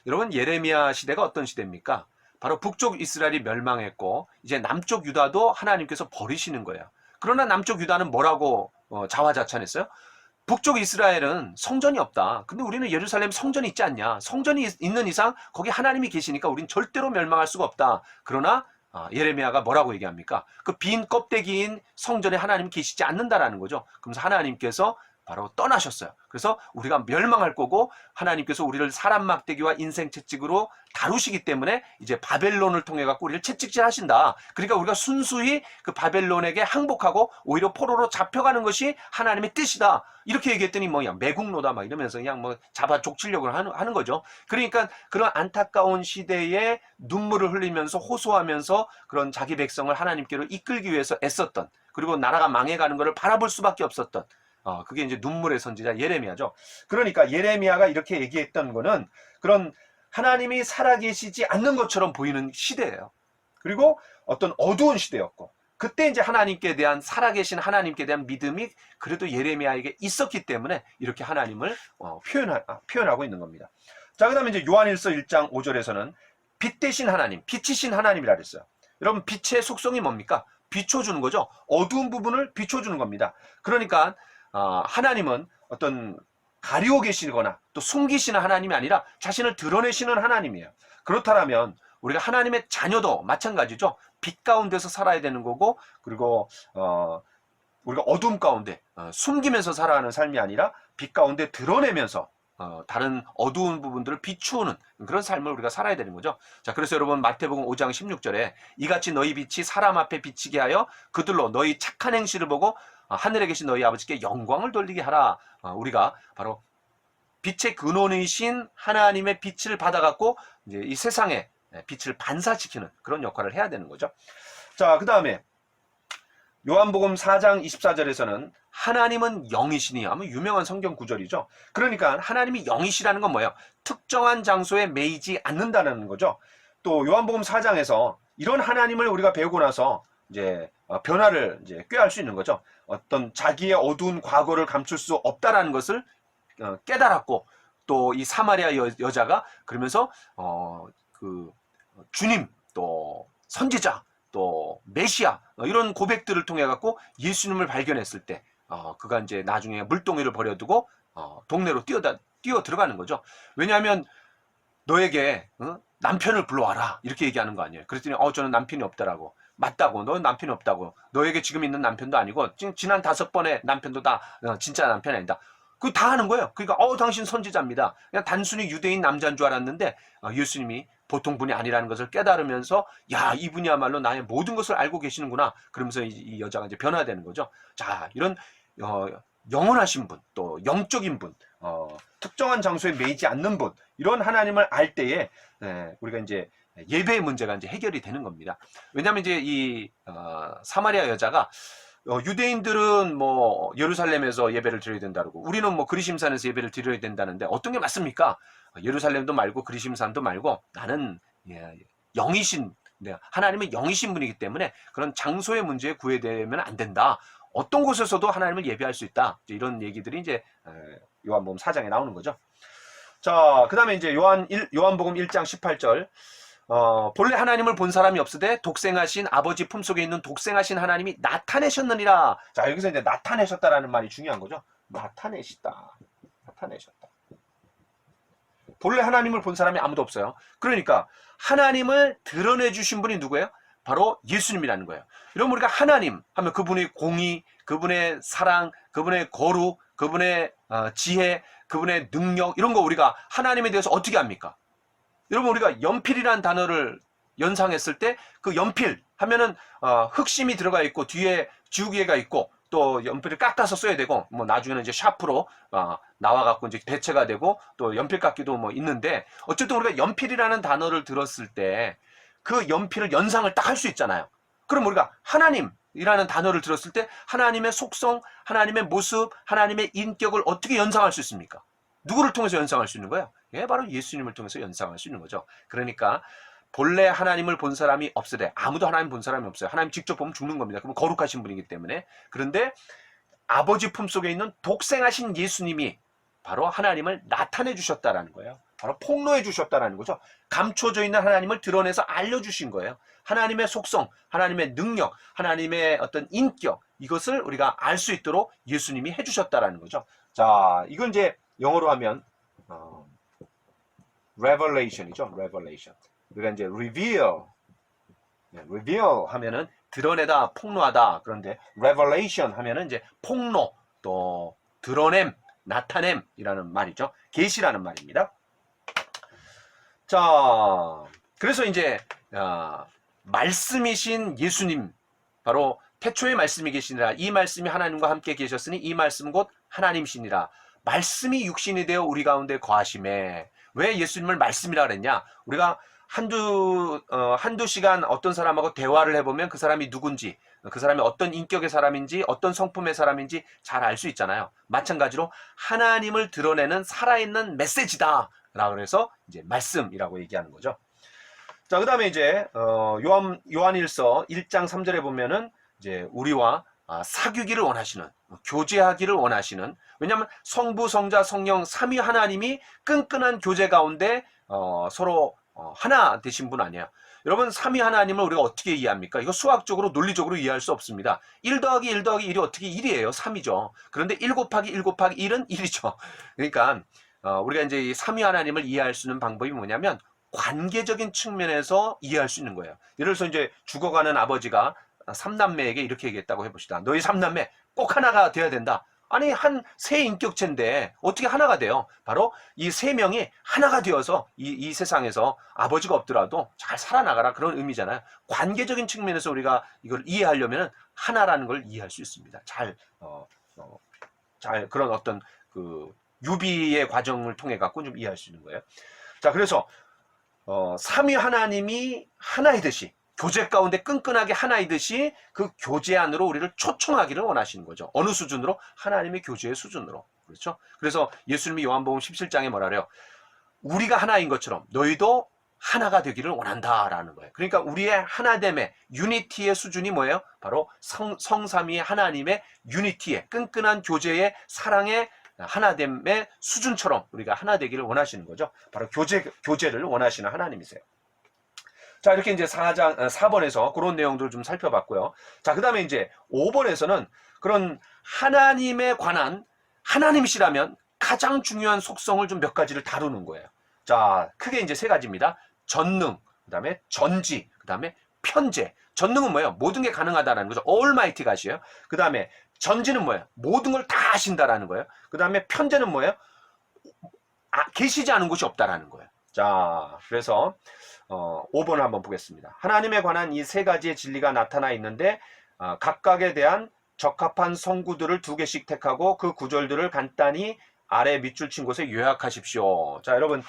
여러분, 예레미야 시대가 어떤 시대입니까? 바로 북쪽 이스라엘이 멸망했고 이제 남쪽 유다도 하나님께서 버리시는 거예요. 그러나 남쪽 유다는 뭐라고 자화자찬했어요? 북쪽 이스라엘은 성전이 없다. 근데 우리는 예루살렘 성전이 있지 않냐? 성전이 있는 이상 거기 하나님이 계시니까 우린 절대로 멸망할 수가 없다. 그러나 예레미야가 뭐라고 얘기합니까? 그 빈 껍데기인 성전에 하나님이 계시지 않는다라는 거죠. 그러면서 하나님께서 바로 떠나셨어요. 그래서 우리가 멸망할 거고 하나님께서 우리를 사람 막대기와 인생 채찍으로 다루시기 때문에 이제 바벨론을 통해 갖고 우리를 채찍질 하신다. 그러니까 우리가 순수히 그 바벨론에게 항복하고 오히려 포로로 잡혀가는 것이 하나님의 뜻이다. 이렇게 얘기했더니 매국노다 막 이러면서 그냥 잡아 족치려고 하는 거죠. 그러니까 그런 안타까운 시대에 눈물을 흘리면서 호소하면서 그런 자기 백성을 하나님께로 이끌기 위해서 애썼던, 그리고 나라가 망해가는 것을 바라볼 수밖에 없었던, 그게 이제 눈물의 선지자 예레미야죠. 그러니까 예레미야가 이렇게 얘기했던 거는 그런 하나님이 살아계시지 않는 것처럼 보이는 시대예요. 그리고 어떤 어두운 시대였고, 그때 이제 하나님께 대한, 살아계신 하나님께 대한 믿음이 그래도 예레미야에게 있었기 때문에 이렇게 하나님을 표현하고 있는 겁니다. 자, 그 다음에 이제 요한일서 1장 5절에서는 빛 대신 하나님, 빛이신 하나님이라 그랬어요. 여러분, 빛의 속성이 뭡니까? 비춰주는 거죠. 어두운 부분을 비춰주는 겁니다. 그러니까 하나님은 어떤 가리고 계시거나 또 숨기시는 하나님이 아니라 자신을 드러내시는 하나님이에요. 그렇다면 우리가 하나님의 자녀도 마찬가지죠. 빛 가운데서 살아야 되는 거고, 그리고 우리가 어둠 가운데 숨기면서 살아가는 삶이 아니라 빛 가운데 드러내면서 다른 어두운 부분들을 비추는 그런 삶을 우리가 살아야 되는 거죠. 자, 그래서 여러분 마태복음 5장 16절에 이같이 너희 빛이 사람 앞에 비치게 하여 그들로 너희 착한 행실을 보고 하늘에 계신 너희 아버지께 영광을 돌리게 하라. 우리가 바로 빛의 근원이신 하나님의 빛을 받아갖고 이제 이 세상에 빛을 반사시키는 그런 역할을 해야 되는 거죠. 자, 그 다음에 요한복음 4장 24절에서는 하나님은 영이시니, 아무 유명한 성경 구절이죠. 그러니까 하나님이 영이시라는 건 뭐예요? 특정한 장소에 매이지 않는다는 거죠. 또 요한복음 4장에서 이런 하나님을 우리가 배우고 나서 이제 변화를 이제 꾀할 수 있는 거죠. 어떤 자기의 어두운 과거를 감출 수 없다라는 것을 깨달았고, 또 이 사마리아 여자가 그러면서 그 주님, 또 선지자, 또 메시아 이런 고백들을 통해 갖고 예수님을 발견했을 때 그가 이제 나중에 물동이를 버려두고 동네로 뛰어 들어가는 거죠. 왜냐하면 너에게 남편을 불러와라 이렇게 얘기하는 거 아니에요. 그랬더니 저는 남편이 없다라고. 맞다고. 너 남편이 없다고. 너에게 지금 있는 남편도 아니고 지난 5번의 남편도 다 진짜 남편이 아니다. 그거 다 하는 거예요. 그러니까 당신 선지자입니다. 그냥 단순히 유대인 남자인 줄 알았는데 예수님이 보통 분이 아니라는 것을 깨달으면서 야, 이분이야말로 나의 모든 것을 알고 계시는구나. 그러면서 이 여자가 이제 변화되는 거죠. 자, 이런 영원하신 분, 또 영적인 분, 특정한 장소에 매이지 않는 분, 이런 하나님을 알 때에 우리가 이제 예배의 문제가 이제 해결이 되는 겁니다. 왜냐하면 이제 이 사마리아 여자가 유대인들은 뭐 예루살렘에서 예배를 드려야 된다 그러고 우리는 뭐 그리심산에서 예배를 드려야 된다는데 어떤 게 맞습니까? 예루살렘도 말고 그리심산도 말고 나는 영이신 하나님의 영이신 분이기 때문에 그런 장소의 문제에 구애되면 안 된다. 어떤 곳에서도 하나님을 예배할 수 있다. 이런 얘기들이 이제 요한복음 4장에 나오는 거죠. 자, 그 다음에 이제 요한복음 1장 18절. 본래 하나님을 본 사람이 없으되 독생하신 아버지 품속에 있는 독생하신 하나님이 나타내셨느니라. 자, 여기서 이제 나타내셨다라는 말이 중요한 거죠. 나타내셨다. 본래 하나님을 본 사람이 아무도 없어요. 그러니까 하나님을 드러내 주신 분이 누구예요? 바로 예수님이라는 거예요. 여러분, 우리가 하나님 하면 그분의 공의, 그분의 사랑, 그분의 거룩, 그분의 지혜, 그분의 능력, 이런 거 우리가 하나님에 대해서 어떻게 합니까? 여러분, 우리가 연필이라는 단어를 연상했을 때 그 연필 하면은 흑심이 들어가 있고 뒤에 지우개가 있고 또 연필을 깎아서 써야 되고 뭐 나중에는 이제 샤프로 나와갖고 이제 대체가 되고 또 연필 깎기도 뭐 있는데 어쨌든 우리가 연필이라는 단어를 들었을 때 그 연필을 연상을 딱 할 수 있잖아요. 그럼 우리가 하나님이라는 단어를 들었을 때 하나님의 속성, 하나님의 모습, 하나님의 인격을 어떻게 연상할 수 있습니까? 누구를 통해서 연상할 수 있는 거예요? 바로 예수님을 통해서 연상할 수 있는 거죠. 그러니까 본래 하나님을 본 사람이 없으되 아무도 하나님 본 사람이 없어요. 하나님 직접 보면 죽는 겁니다. 그럼 거룩하신 분이기 때문에. 그런데 아버지 품속에 있는 독생하신 예수님이 바로 하나님을 나타내 주셨다라는 거예요. 바로 폭로해 주셨다라는 거죠. 감춰져 있는 하나님을 드러내서 알려주신 거예요. 하나님의 속성, 하나님의 능력, 하나님의 어떤 인격, 이것을 우리가 알 수 있도록 예수님이 해주셨다라는 거죠. 자, 이건 이제 영어로 하면 revelation이죠. revelation. 우리가 이제 reveal 하면은 드러내다, 폭로하다. 그런데 revelation 하면은 이제 폭로, 또 드러냄, 나타냄이라는 말이죠. 계시라는 말입니다. 자, 그래서 이제 말씀이신 예수님, 바로 태초에 말씀이 계시니라. 이 말씀이 하나님과 함께 계셨으니 이 말씀 곧 하나님이시니라. 말씀이 육신이 되어 우리 가운데 거하심에. 왜 예수님을 말씀이라 그랬냐? 우리가 한두 시간 어떤 사람하고 대화를 해보면 그 사람이 누군지, 그 사람이 어떤 인격의 사람인지, 어떤 성품의 사람인지 잘 알 수 있잖아요. 마찬가지로 하나님을 드러내는 살아있는 메시지다. 라고 해서 이제 말씀이라고 얘기하는 거죠. 자, 그 다음에 이제, 요한일서 1장 3절에 보면은 이제 우리와 사귀기를 원하시는, 교제하기를 원하시는, 왜냐하면 성부, 성자, 성령, 삼위 하나님이 끈끈한 교제 가운데 서로 하나 되신 분 아니에요. 여러분, 삼위 하나님을 우리가 어떻게 이해합니까? 이거 수학적으로 논리적으로 이해할 수 없습니다. 1 더하기 1 더하기 1이 어떻게 1이에요? 3이죠. 그런데 1 곱하기 1 곱하기 1은 1이죠. 그러니까 우리가 이제 이 삼위 하나님을 이해할 수 있는 방법이 뭐냐면 관계적인 측면에서 이해할 수 있는 거예요. 예를 들어서 이제 죽어가는 아버지가 3남매에게 이렇게 얘기했다고 해봅시다. 너희 3남매 꼭 하나가 돼야 된다. 아니, 한 세 인격체인데 어떻게 하나가 돼요? 바로 이 3명이 하나가 되어서 이 세상에서 아버지가 없더라도 잘 살아나가라, 그런 의미잖아요. 관계적인 측면에서 우리가 이걸 이해하려면 하나라는 걸 이해할 수 있습니다. 잘 그런 어떤 그 유비의 과정을 통해 갖고 좀 이해할 수 있는 거예요. 자, 그래서 삼위 하나님이 하나이듯이, 교제 가운데 끈끈하게 하나이듯이 그 교제 안으로 우리를 초청하기를 원하시는 거죠. 어느 수준으로? 하나님의 교제의 수준으로. 그렇죠? 그래서 예수님이 요한복음 17장에 뭐라 그래요? 우리가 하나인 것처럼 너희도 하나가 되기를 원한다라는 거예요. 그러니까 우리의 하나됨의 유니티의 수준이 뭐예요? 바로 성삼위 하나님의 유니티의 끈끈한 교제의 사랑의 하나됨의 수준처럼 우리가 하나 되기를 원하시는 거죠. 바로 교제를 원하시는 하나님이세요. 자, 이렇게 이제 4번에서 그런 내용들을 좀 살펴봤고요. 자, 그 다음에 이제 5번에서는 그런 하나님에 관한, 하나님이시라면 가장 중요한 속성을 좀 몇 가지를 다루는 거예요. 자, 크게 이제 3가지입니다. 전능, 그 다음에 전지, 그 다음에 편재. 전능은 뭐예요? 모든 게 가능하다라는 거죠. Almighty God이에요. 그 다음에 전지는 뭐예요? 모든 걸 다 아신다라는 거예요. 그 다음에 편재는 뭐예요? 계시지 않은 곳이 없다라는 거예요. 자, 그래서 5번을 한번 보겠습니다. 하나님에 관한 이 세 가지의 진리가 나타나 있는데 각각에 대한 적합한 성구들을 2개씩 택하고 그 구절들을 간단히 아래 밑줄 친 곳에 요약하십시오. 자, 여러분,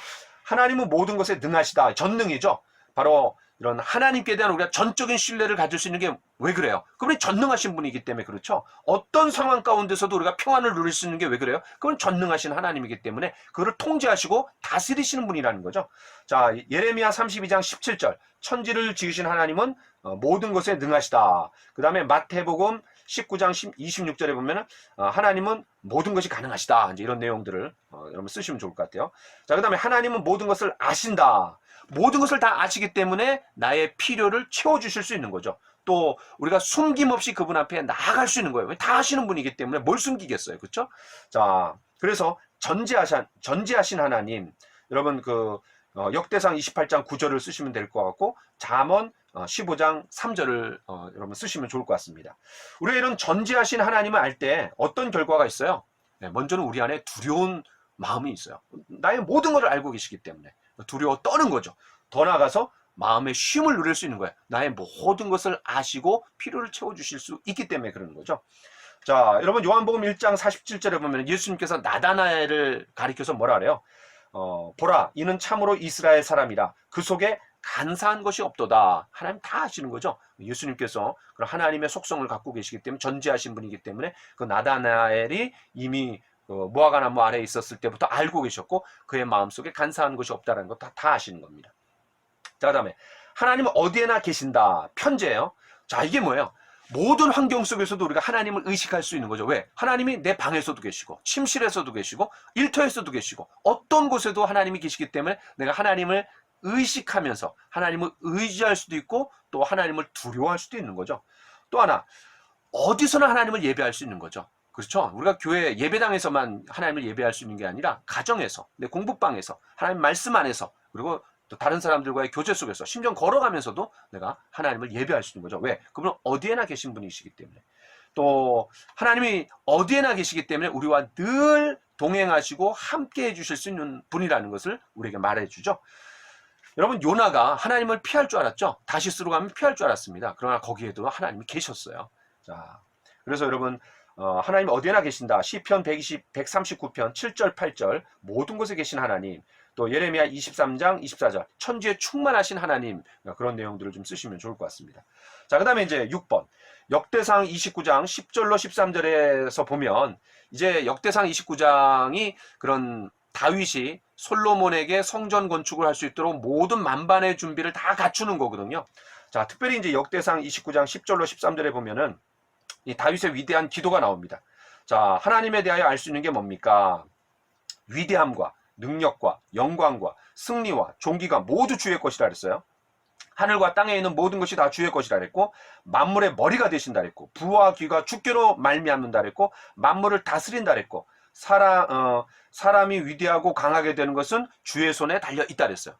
하나님은 모든 것에 능하시다. 전능이죠. 바로 이런 하나님께 대한 우리가 전적인 신뢰를 가질 수 있는 게 왜 그래요? 그분이 전능하신 분이기 때문에 그렇죠. 어떤 상황 가운데서도 우리가 평안을 누릴 수 있는 게 왜 그래요? 그건 전능하신 하나님이기 때문에 그거를 통제하시고 다스리시는 분이라는 거죠. 자, 예레미야 32장 17절 천지를 지으신 하나님은 모든 것에 능하시다. 그 다음에 마태복음 19장 26절에 보면은 하나님은 모든 것이 가능하시다. 이제 이런 내용들을 여러분 쓰시면 좋을 것 같아요. 자, 그 다음에 하나님은 모든 것을 아신다. 모든 것을 다 아시기 때문에 나의 필요를 채워주실 수 있는 거죠. 또 우리가 숨김없이 그분 앞에 나아갈 수 있는 거예요. 다 아시는 분이기 때문에 뭘 숨기겠어요. 그렇죠? 자, 그래서 전지하신 하나님, 여러분 그 역대상 28장 9절을 쓰시면 될 것 같고 잠언 15장 3절을 여러분 쓰시면 좋을 것 같습니다. 우리가 이런 전지하신 하나님을 알 때 어떤 결과가 있어요? 네, 먼저는 우리 안에 두려운 마음이 있어요. 나의 모든 것을 알고 계시기 때문에 두려워 떠는 거죠. 더 나아가서 마음의 쉼을 누릴 수 있는 거예요. 나의 모든 것을 아시고 필요를 채워주실 수 있기 때문에 그러는 거죠. 자, 여러분 요한복음 1장 47절에 보면 예수님께서 나다나엘을 가리켜서 뭐라 그래요? 보라, 이는 참으로 이스라엘 사람이라. 그 속에 간사한 것이 없도다. 하나님 다 아시는 거죠. 예수님께서 그런 하나님의 속성을 갖고 계시기 때문에 전지하신 분이기 때문에 그 나다나엘이 이미 무화과나무 아래에 있었을 때부터 알고 계셨고 그의 마음속에 간사한 것이 없다는 거 다 아시는 겁니다. 자, 그 다음에 하나님은 어디에나 계신다. 편재예요. 자, 이게 뭐예요? 모든 환경 속에서도 우리가 하나님을 의식할 수 있는 거죠. 왜? 하나님이 내 방에서도 계시고 침실에서도 계시고 일터에서도 계시고 어떤 곳에도 하나님이 계시기 때문에 내가 하나님을 의식하면서 하나님을 의지할 수도 있고 또 하나님을 두려워할 수도 있는 거죠. 또 하나, 어디서나 하나님을 예배할 수 있는 거죠. 그렇죠? 우리가 교회 예배당에서만 하나님을 예배할 수 있는 게 아니라 가정에서, 내 공부방에서, 하나님 말씀 안에서, 그리고 또 다른 사람들과의 교제 속에서 심지어 걸어가면서도 내가 하나님을 예배할 수 있는 거죠. 왜? 그분은 어디에나 계신 분이시기 때문에. 또 하나님이 어디에나 계시기 때문에 우리와 늘 동행하시고 함께 해주실 수 있는 분이라는 것을 우리에게 말해주죠. 여러분, 요나가 하나님을 피할 줄 알았죠? 다시스로 가면 피할 줄 알았습니다. 그러나 거기에도 하나님이 계셨어요. 자, 그래서 여러분, 하나님 어디에나 계신다. 시편 139편 7절 8절 모든 곳에 계신 하나님, 또 예레미야 23장 24절 천지에 충만하신 하나님, 그런 내용들을 좀 쓰시면 좋을 것 같습니다. 자, 그 다음에 이제 6번 역대상 29장 10절로 13절에서 보면 이제 역대상 29장이 그런 다윗이 솔로몬에게 성전 건축을 할 수 있도록 모든 만반의 준비를 다 갖추는 거거든요. 자, 특별히 이제 역대상 29장 10절로 13절에 보면은 이 다윗의 위대한 기도가 나옵니다. 자, 하나님에 대하여 알 수 있는 게 뭡니까? 위대함과 능력과 영광과 승리와 존귀가 모두 주의 것이라 그랬어요. 하늘과 땅에 있는 모든 것이 다 주의 것이라 그랬고 만물의 머리가 되신다 그랬고 부와 귀가 주께로 말미암는다 그랬고 만물을 다스린다 그랬고 사람이 위대하고 강하게 되는 것은 주의 손에 달려 있다 그랬어요.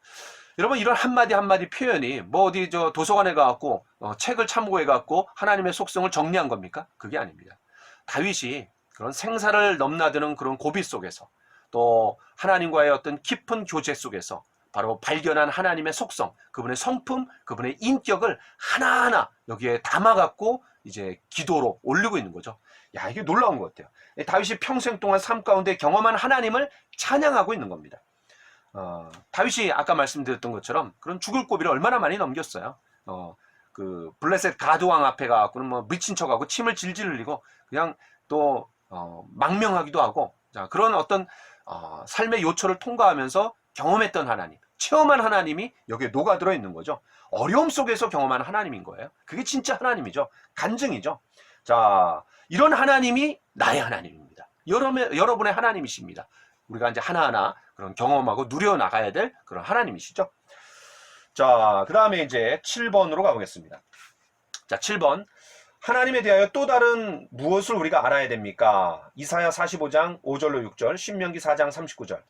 여러분, 이런 한마디 한마디 표현이 뭐 어디 도서관에 가갖고 책을 참고해 갖고 하나님의 속성을 정리한 겁니까? 그게 아닙니다. 다윗이 그런 생사를 넘나드는 그런 고비 속에서 또 하나님과의 어떤 깊은 교제 속에서 바로 발견한 하나님의 속성, 그분의 성품, 그분의 인격을 하나하나 여기에 담아갖고 이제 기도로 올리고 있는 거죠. 야, 이게 놀라운 것 같아요. 다윗이 평생 동안 삶 가운데 경험한 하나님을 찬양하고 있는 겁니다. 다윗이 아까 말씀드렸던 것처럼 그런 죽을 고비를 얼마나 많이 넘겼어요. 그 블레셋 가드왕 앞에 가갖고는 뭐 미친 척하고 침을 질질 흘리고 그냥 또 망명하기도 하고, 자, 그런 어떤 삶의 요초를 통과하면서 경험했던 하나님, 체험한 하나님이 여기에 녹아들어 있는 거죠. 어려움 속에서 경험한 하나님인 거예요. 그게 진짜 하나님이죠. 간증이죠. 자, 이런 하나님이 나의 하나님입니다. 여러분의 하나님이십니다. 우리가 이제 하나하나 그런 경험하고 누려나가야 될 그런 하나님이시죠. 자, 그 다음에 이제 7번으로 가보겠습니다. 자, 7번. 하나님에 대하여 또 다른 무엇을 우리가 알아야 됩니까? 이사야 45장 5절로 6절, 신명기 4장 39절.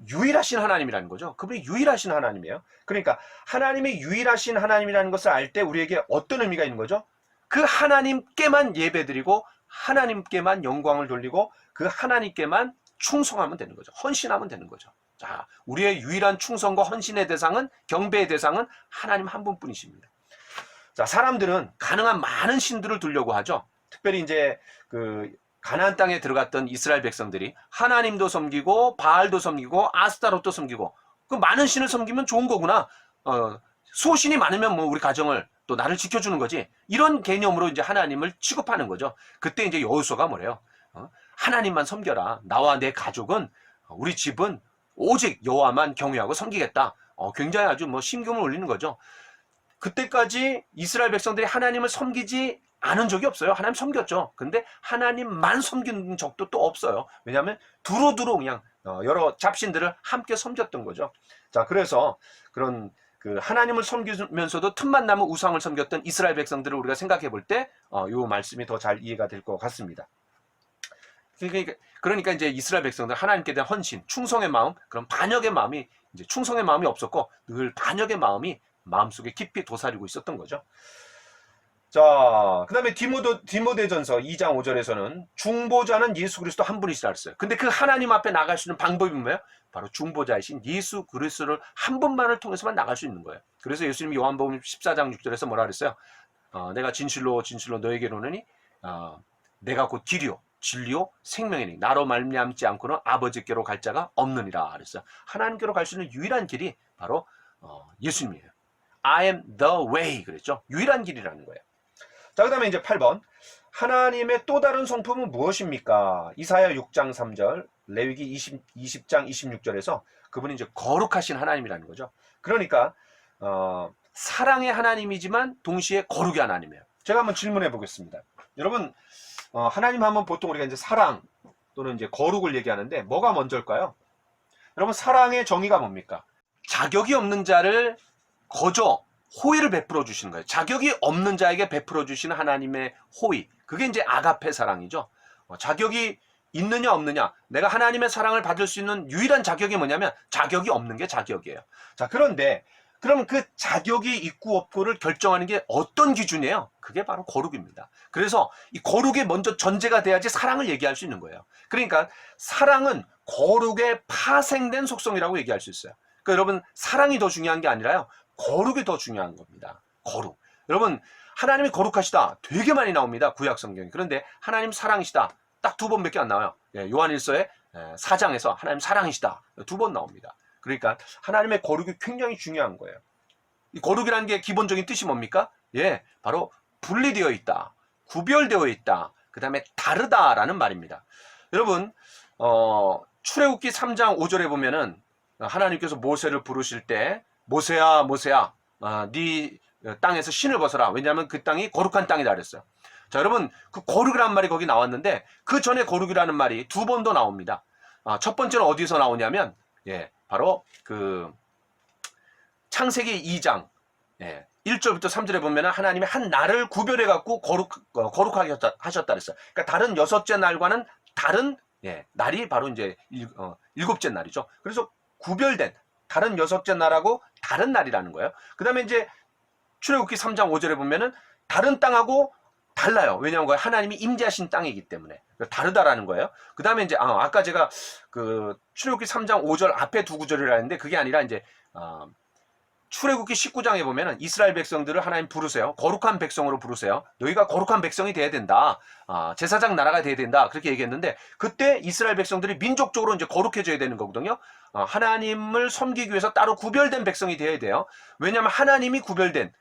유일하신 하나님이라는 거죠. 그분이 유일하신 하나님이에요. 그러니까 하나님이 유일하신 하나님이라는 것을 알 때 우리에게 어떤 의미가 있는 거죠? 그 하나님께만 예배드리고 하나님께만 영광을 돌리고 그 하나님께만 충성하면 되는 거죠. 헌신하면 되는 거죠. 자, 우리의 유일한 충성과 헌신의 대상은, 경배의 대상은 하나님 한 분뿐이십니다. 자, 사람들은 가능한 많은 신들을 두려고 하죠. 특별히 이제 그 가나안 땅에 들어갔던 이스라엘 백성들이 하나님도 섬기고 바알도 섬기고 아스타롯도 섬기고, 그 많은 신을 섬기면 좋은 거구나. 수호신이 많으면 뭐 우리 가정을 또 나를 지켜주는 거지. 이런 개념으로 이제 하나님을 취급하는 거죠. 그때 이제 여호수아가 뭐래요? 하나님만 섬겨라. 나와 내 가족은, 우리 집은 오직 여호와만 경외하고 섬기겠다. 굉장히 아주 뭐 심금을 울리는 거죠. 그때까지 이스라엘 백성들이 하나님을 섬기지 않은 적이 없어요. 하나님 섬겼죠. 근데 하나님만 섬긴 적도 또 없어요. 왜냐하면 두루두루 그냥 여러 잡신들을 함께 섬겼던 거죠. 자, 그래서 그런 그 하나님을 섬기면서도 틈만 나면 우상을 섬겼던 이스라엘 백성들을 우리가 생각해 볼 때 이 말씀이 더 잘 이해가 될 것 같습니다. 그러니까 이제 이스라엘 백성들 하나님께 대한 헌신, 충성의 마음, 그런 반역의 마음이, 이제 충성의 마음이 없었고 늘 반역의 마음이 마음속에 깊이 도사리고 있었던 거죠. 자, 그 다음에 디모데전서 2장 5절에서는 중보자는 예수 그리스도 한 분이시라 했어요. 근데 그 하나님 앞에 나갈 수 있는 방법이 뭐예요? 바로 중보자이신 예수 그리스도를 한 분만을 통해서만 나갈 수 있는 거예요. 그래서 예수님이 요한복음 14장 6절에서 뭐라 그랬어요? 내가 진실로 너에게 이르노니 내가 곧 길이요 진리요 생명이니 나로 말미암지 않고는 아버지께로 갈 자가 없느니라 그랬어요. 하나님께로 갈 수 있는 유일한 길이 바로 예수님이에요. I am the way 그랬죠. 유일한 길이라는 거예요. 자, 그 다음에 이제 8번. 하나님의 또 다른 성품은 무엇입니까? 이사야 6장 3절, 레위기 20장 26절에서 그분이 이제 거룩하신 하나님이라는 거죠. 그러니까 사랑의 하나님이지만 동시에 거룩의 하나님이에요. 제가 한번 질문해 보겠습니다. 여러분, 하나님 하면 보통 우리가 이제 사랑 또는 이제 거룩을 얘기하는데 뭐가 먼저일까요? 여러분, 사랑의 정의가 뭡니까? 자격이 없는 자를 거저 호의를 베풀어 주시는 거예요. 자격이 없는 자에게 베풀어 주시는 하나님의 호의. 그게 이제 아가페 사랑이죠. 자격이 있느냐 없느냐. 내가 하나님의 사랑을 받을 수 있는 유일한 자격이 뭐냐면 자격이 없는 게 자격이에요. 자, 그런데 그럼 그 자격이 있고 없고를 결정하는 게 어떤 기준이에요? 그게 바로 거룩입니다. 그래서 이 거룩이 먼저 전제가 돼야지 사랑을 얘기할 수 있는 거예요. 그러니까 사랑은 거룩에 파생된 속성이라고 얘기할 수 있어요. 그러니까 여러분, 사랑이 더 중요한 게 아니라요, 거룩이 더 중요한 겁니다. 거룩. 여러분, 하나님이 거룩하시다 되게 많이 나옵니다. 구약 성경에. 그런데 하나님 사랑이시다 딱 2번밖에 안 나와요. 요한일서의 4장에서 하나님 사랑이시다 2번 나옵니다. 그러니까 하나님의 거룩이 굉장히 중요한 거예요. 이 거룩이라는 게 기본적인 뜻이 뭡니까? 바로 분리되어 있다, 구별되어 있다, 그 다음에 다르다라는 말입니다. 여러분, 출애굽기 3장 5절에 보면은 하나님께서 모세를 부르실 때 모세야 모세야 네 땅에서 신을 벗어라. 왜냐하면 그 땅이 거룩한 땅이다 그랬어요. 자, 여러분, 그 거룩이라는 말이 거기 나왔는데 그 전에 거룩이라는 말이 2번 더 나옵니다. 첫 번째는 어디서 나오냐면 바로 그 창세기 2장 1절부터 3절에 보면 하나님이 한 날을 구별해 갖고 거룩하게 하셨다 그랬어요. 그러니까 다른 6째 날과는 다른 날이 바로 이제 7째 날이죠. 그래서 구별된 다른 6째 날하고 다른 날이라는 거예요. 그 다음에 이제 출애굽기 3장 5절에 보면은 다른 땅하고 달라요. 왜냐하면 하나님이 임재하신 땅이기 때문에 다르다라는 거예요. 그 다음에 이제 아까 제가 그 출애굽기 3장 5절 앞에 두 구절이라 했는데 그게 아니라 이제 출애굽기 19장에 보면은 이스라엘 백성들을 하나님 부르세요. 거룩한 백성으로 부르세요. 너희가 거룩한 백성이 돼야 된다. 제사장 나라가 돼야 된다. 그렇게 얘기했는데 그때 이스라엘 백성들이 민족적으로 이제 거룩해져야 되는 거거든요. 하나님을 섬기기 위해서 따로 구별된 백성이 돼야 돼요. 왜냐하면 하나님이 구별된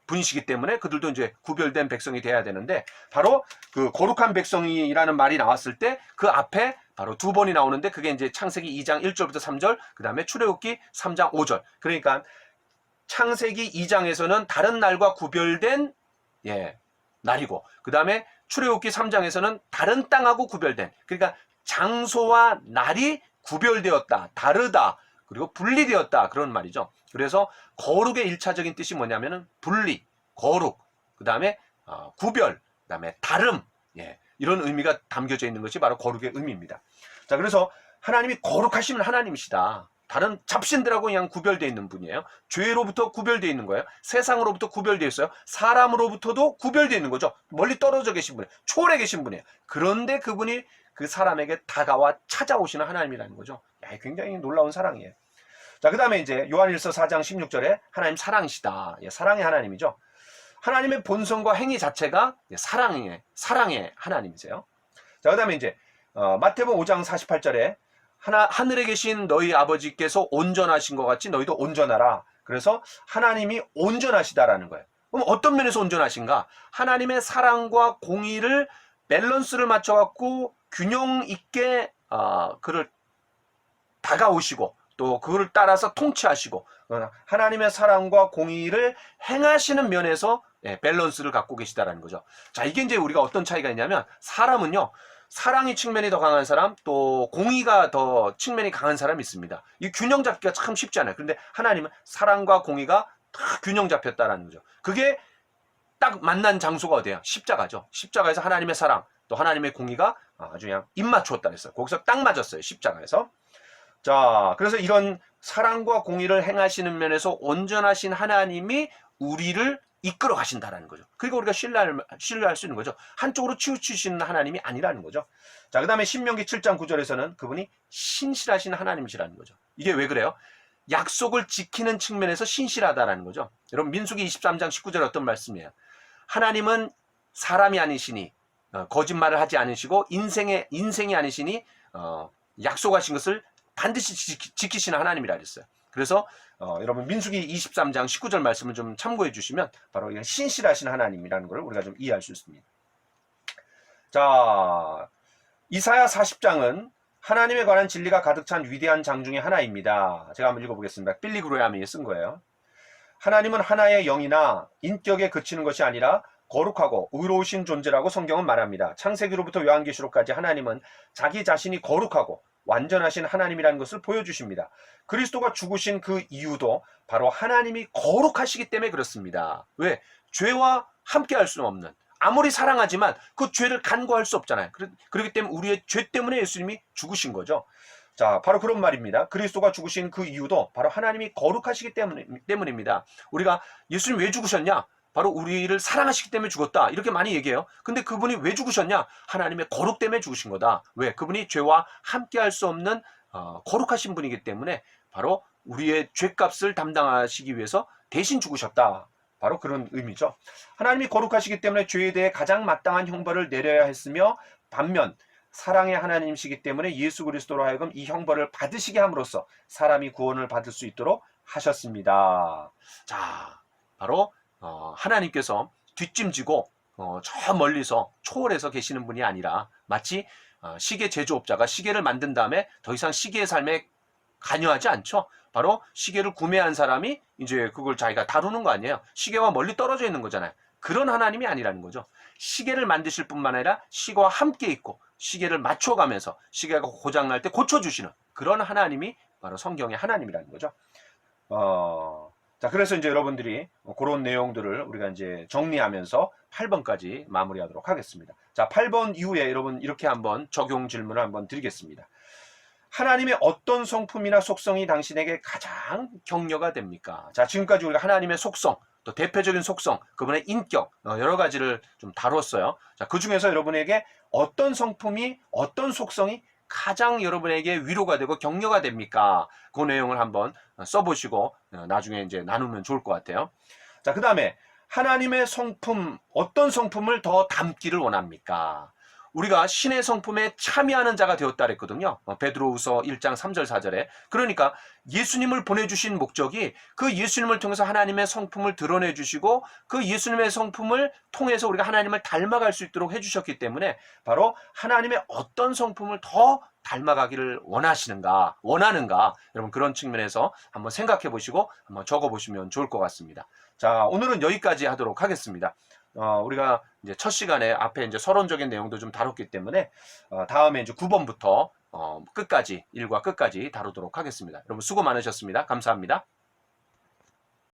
분이시기 때문에 그들도 이제 구별된 백성이 돼야 되는데 바로 그 거룩한 백성이라는 말이 나왔을 때 그 앞에 바로 2번이 나오는데 그게 이제 창세기 2장 1절부터 3절, 그 다음에 출애굽기 3장 5절. 그러니까 창세기 2장에서는 다른 날과 구별된 날이고, 그 다음에 출애굽기 3장에서는 다른 땅하고 구별된, 그러니까 장소와 날이 구별되었다, 다르다, 그리고 분리되었다, 그런 말이죠. 그래서 거룩의 1차적인 뜻이 뭐냐면은 분리, 거룩, 그 다음에 구별, 그 다음에 다름, 이런 의미가 담겨져 있는 것이 바로 거룩의 의미입니다. 자, 그래서 하나님이 거룩하신 하나님이시다. 다른 잡신들하고 그냥 구별되어 있는 분이에요. 죄로부터 구별되어 있는 거예요. 세상으로부터 구별되어 있어요. 사람으로부터도 구별되어 있는 거죠. 멀리 떨어져 계신 분이에요. 초월해 계신 분이에요. 그런데 그분이 그 사람에게 다가와 찾아오시는 하나님이라는 거죠. 야, 굉장히 놀라운 사랑이에요. 자, 그 다음에 이제 요한일서 4장 16절에 하나님 사랑이시다. 예, 사랑의 하나님이죠. 하나님의 본성과 행위 자체가 사랑의 하나님이세요. 자, 그 다음에 이제 마태복음 5장 48절에 하늘에 계신 너희 아버지께서 온전하신 것 같이 너희도 온전하라. 그래서 하나님이 온전하시다라는 거예요. 그럼 어떤 면에서 온전하신가? 하나님의 사랑과 공의를 밸런스를 맞춰갖고 균형 있게 그를 다가오시고 또 그를 따라서 통치하시고 하나님의 사랑과 공의를 행하시는 면에서 밸런스를 갖고 계시다라는 거죠. 자, 이게 이제 우리가 어떤 차이가 있냐면 사람은요. 사랑의 측면이 더 강한 사람, 또 공의가 더 측면이 강한 사람이 있습니다. 이 균형 잡기가 참 쉽지 않아요. 그런데 하나님은 사랑과 공의가 다 균형 잡혔다라는 거죠. 그게 딱 만난 장소가 어디예요? 십자가죠. 십자가에서 하나님의 사랑, 또 하나님의 공의가 아주 그냥 입맞추었다 그랬어요. 거기서 딱 맞았어요. 십자가에서. 자, 그래서 이런 사랑과 공의를 행하시는 면에서 온전하신 하나님이 우리를 이끌어 가신다라는 거죠. 그러니까 우리가 신뢰할 수 있는 거죠. 한쪽으로 치우치시는 하나님이 아니라는 거죠. 자, 그 다음에 신명기 7장 9절에서는 그분이 신실하신 하나님이시라는 거죠. 이게 왜 그래요? 약속을 지키는 측면에서 신실하다라는 거죠. 여러분 민수기 23장 19절에 어떤 말씀이에요? 하나님은 사람이 아니시니 거짓말을 하지 않으시고 인생이 아니시니 약속하신 것을 반드시 지키시는 하나님이라 그랬어요. 그래서 여러분 민수기 23장 19절 말씀을 좀 참고해 주시면 바로 이런 신실하신 하나님이라는 걸 우리가 좀 이해할 수 있습니다. 자, 이사야 40장은 하나님에 관한 진리가 가득 찬 위대한 장 중에 하나입니다. 제가 한번 읽어보겠습니다. 빌리 그레함이 쓴 거예요. 하나님은 하나의 영이나 인격에 그치는 것이 아니라 거룩하고 의로우신 존재라고 성경은 말합니다. 창세기로부터 요한계시록까지 하나님은 자기 자신이 거룩하고 완전하신 하나님이라는 것을 보여주십니다. 그리스도가 죽으신 그 이유도 바로 하나님이 거룩하시기 때문에 그렇습니다. 왜? 죄와 함께 할 수는 없는, 아무리 사랑하지만 그 죄를 간과할 수 없잖아요. 그렇기 때문에 우리의 죄 때문에 예수님이 죽으신 거죠. 자, 바로 그런 말입니다. 그리스도가 죽으신 그 이유도 바로 하나님이 거룩하시기 때문입니다. 우리가 예수님 왜 죽으셨냐? 바로 우리를 사랑하시기 때문에 죽었다. 이렇게 많이 얘기해요. 근데 그분이 왜 죽으셨냐? 하나님의 거룩 때문에 죽으신 거다. 왜? 그분이 죄와 함께 할 수 없는 거룩하신 분이기 때문에 바로 우리의 죄값을 담당하시기 위해서 대신 죽으셨다. 바로 그런 의미죠. 하나님이 거룩하시기 때문에 죄에 대해 가장 마땅한 형벌을 내려야 했으며 반면 사랑의 하나님이시기 때문에 예수 그리스도로 하여금 이 형벌을 받으시게 함으로써 사람이 구원을 받을 수 있도록 하셨습니다. 자, 바로 하나님께서 뒷짐지고 저 멀리서 초월해서 계시는 분이 아니라 마치 시계 제조업자가 시계를 만든 다음에 더 이상 시계의 삶에 관여하지 않죠. 바로 시계를 구매한 사람이 이제 그걸 자기가 다루는 거 아니에요. 시계와 멀리 떨어져 있는 거잖아요. 그런 하나님이 아니라는 거죠. 시계를 만드실 뿐만 아니라 시계와 함께 있고 시계를 맞춰가면서 시계가 고장날 때 고쳐주시는 그런 하나님이 바로 성경의 하나님이라는 거죠. 자, 그래서 이제 여러분들이 그런 내용들을 우리가 이제 정리하면서 8번까지 마무리하도록 하겠습니다. 자, 8번 이후에 여러분 이렇게 한번 적용 질문을 한번 드리겠습니다. 하나님의 어떤 성품이나 속성이 당신에게 가장 격려가 됩니까? 자, 지금까지 우리가 하나님의 속성, 또 대표적인 속성, 그분의 인격 여러 가지를 좀 다뤘어요. 자, 그 중에서 여러분에게 어떤 성품이, 어떤 속성이 가장 여러분에게 위로가 되고 격려가 됩니까? 그 내용을 한번 써보시고 나중에 이제 나누면 좋을 것 같아요. 자, 그 다음에 하나님의 성품, 어떤 성품을 더 담기를 원합니까? 우리가 신의 성품에 참여하는 자가 되었다 그랬거든요. 베드로후서 1장 3절 4절에. 그러니까 예수님을 보내주신 목적이 그 예수님을 통해서 하나님의 성품을 드러내 주시고 그 예수님의 성품을 통해서 우리가 하나님을 닮아갈 수 있도록 해주셨기 때문에 바로 하나님의 어떤 성품을 더 닮아가기를 원하는가 여러분 그런 측면에서 한번 생각해 보시고 한번 적어 보시면 좋을 것 같습니다. 자, 오늘은 여기까지 하도록 하겠습니다. 우리가 이제 첫 시간에 앞에 이제 서론적인 내용도 좀 다뤘기 때문에 다음에 이제 9번부터 끝까지 1과 끝까지 다루도록 하겠습니다. 여러분 수고 많으셨습니다. 감사합니다.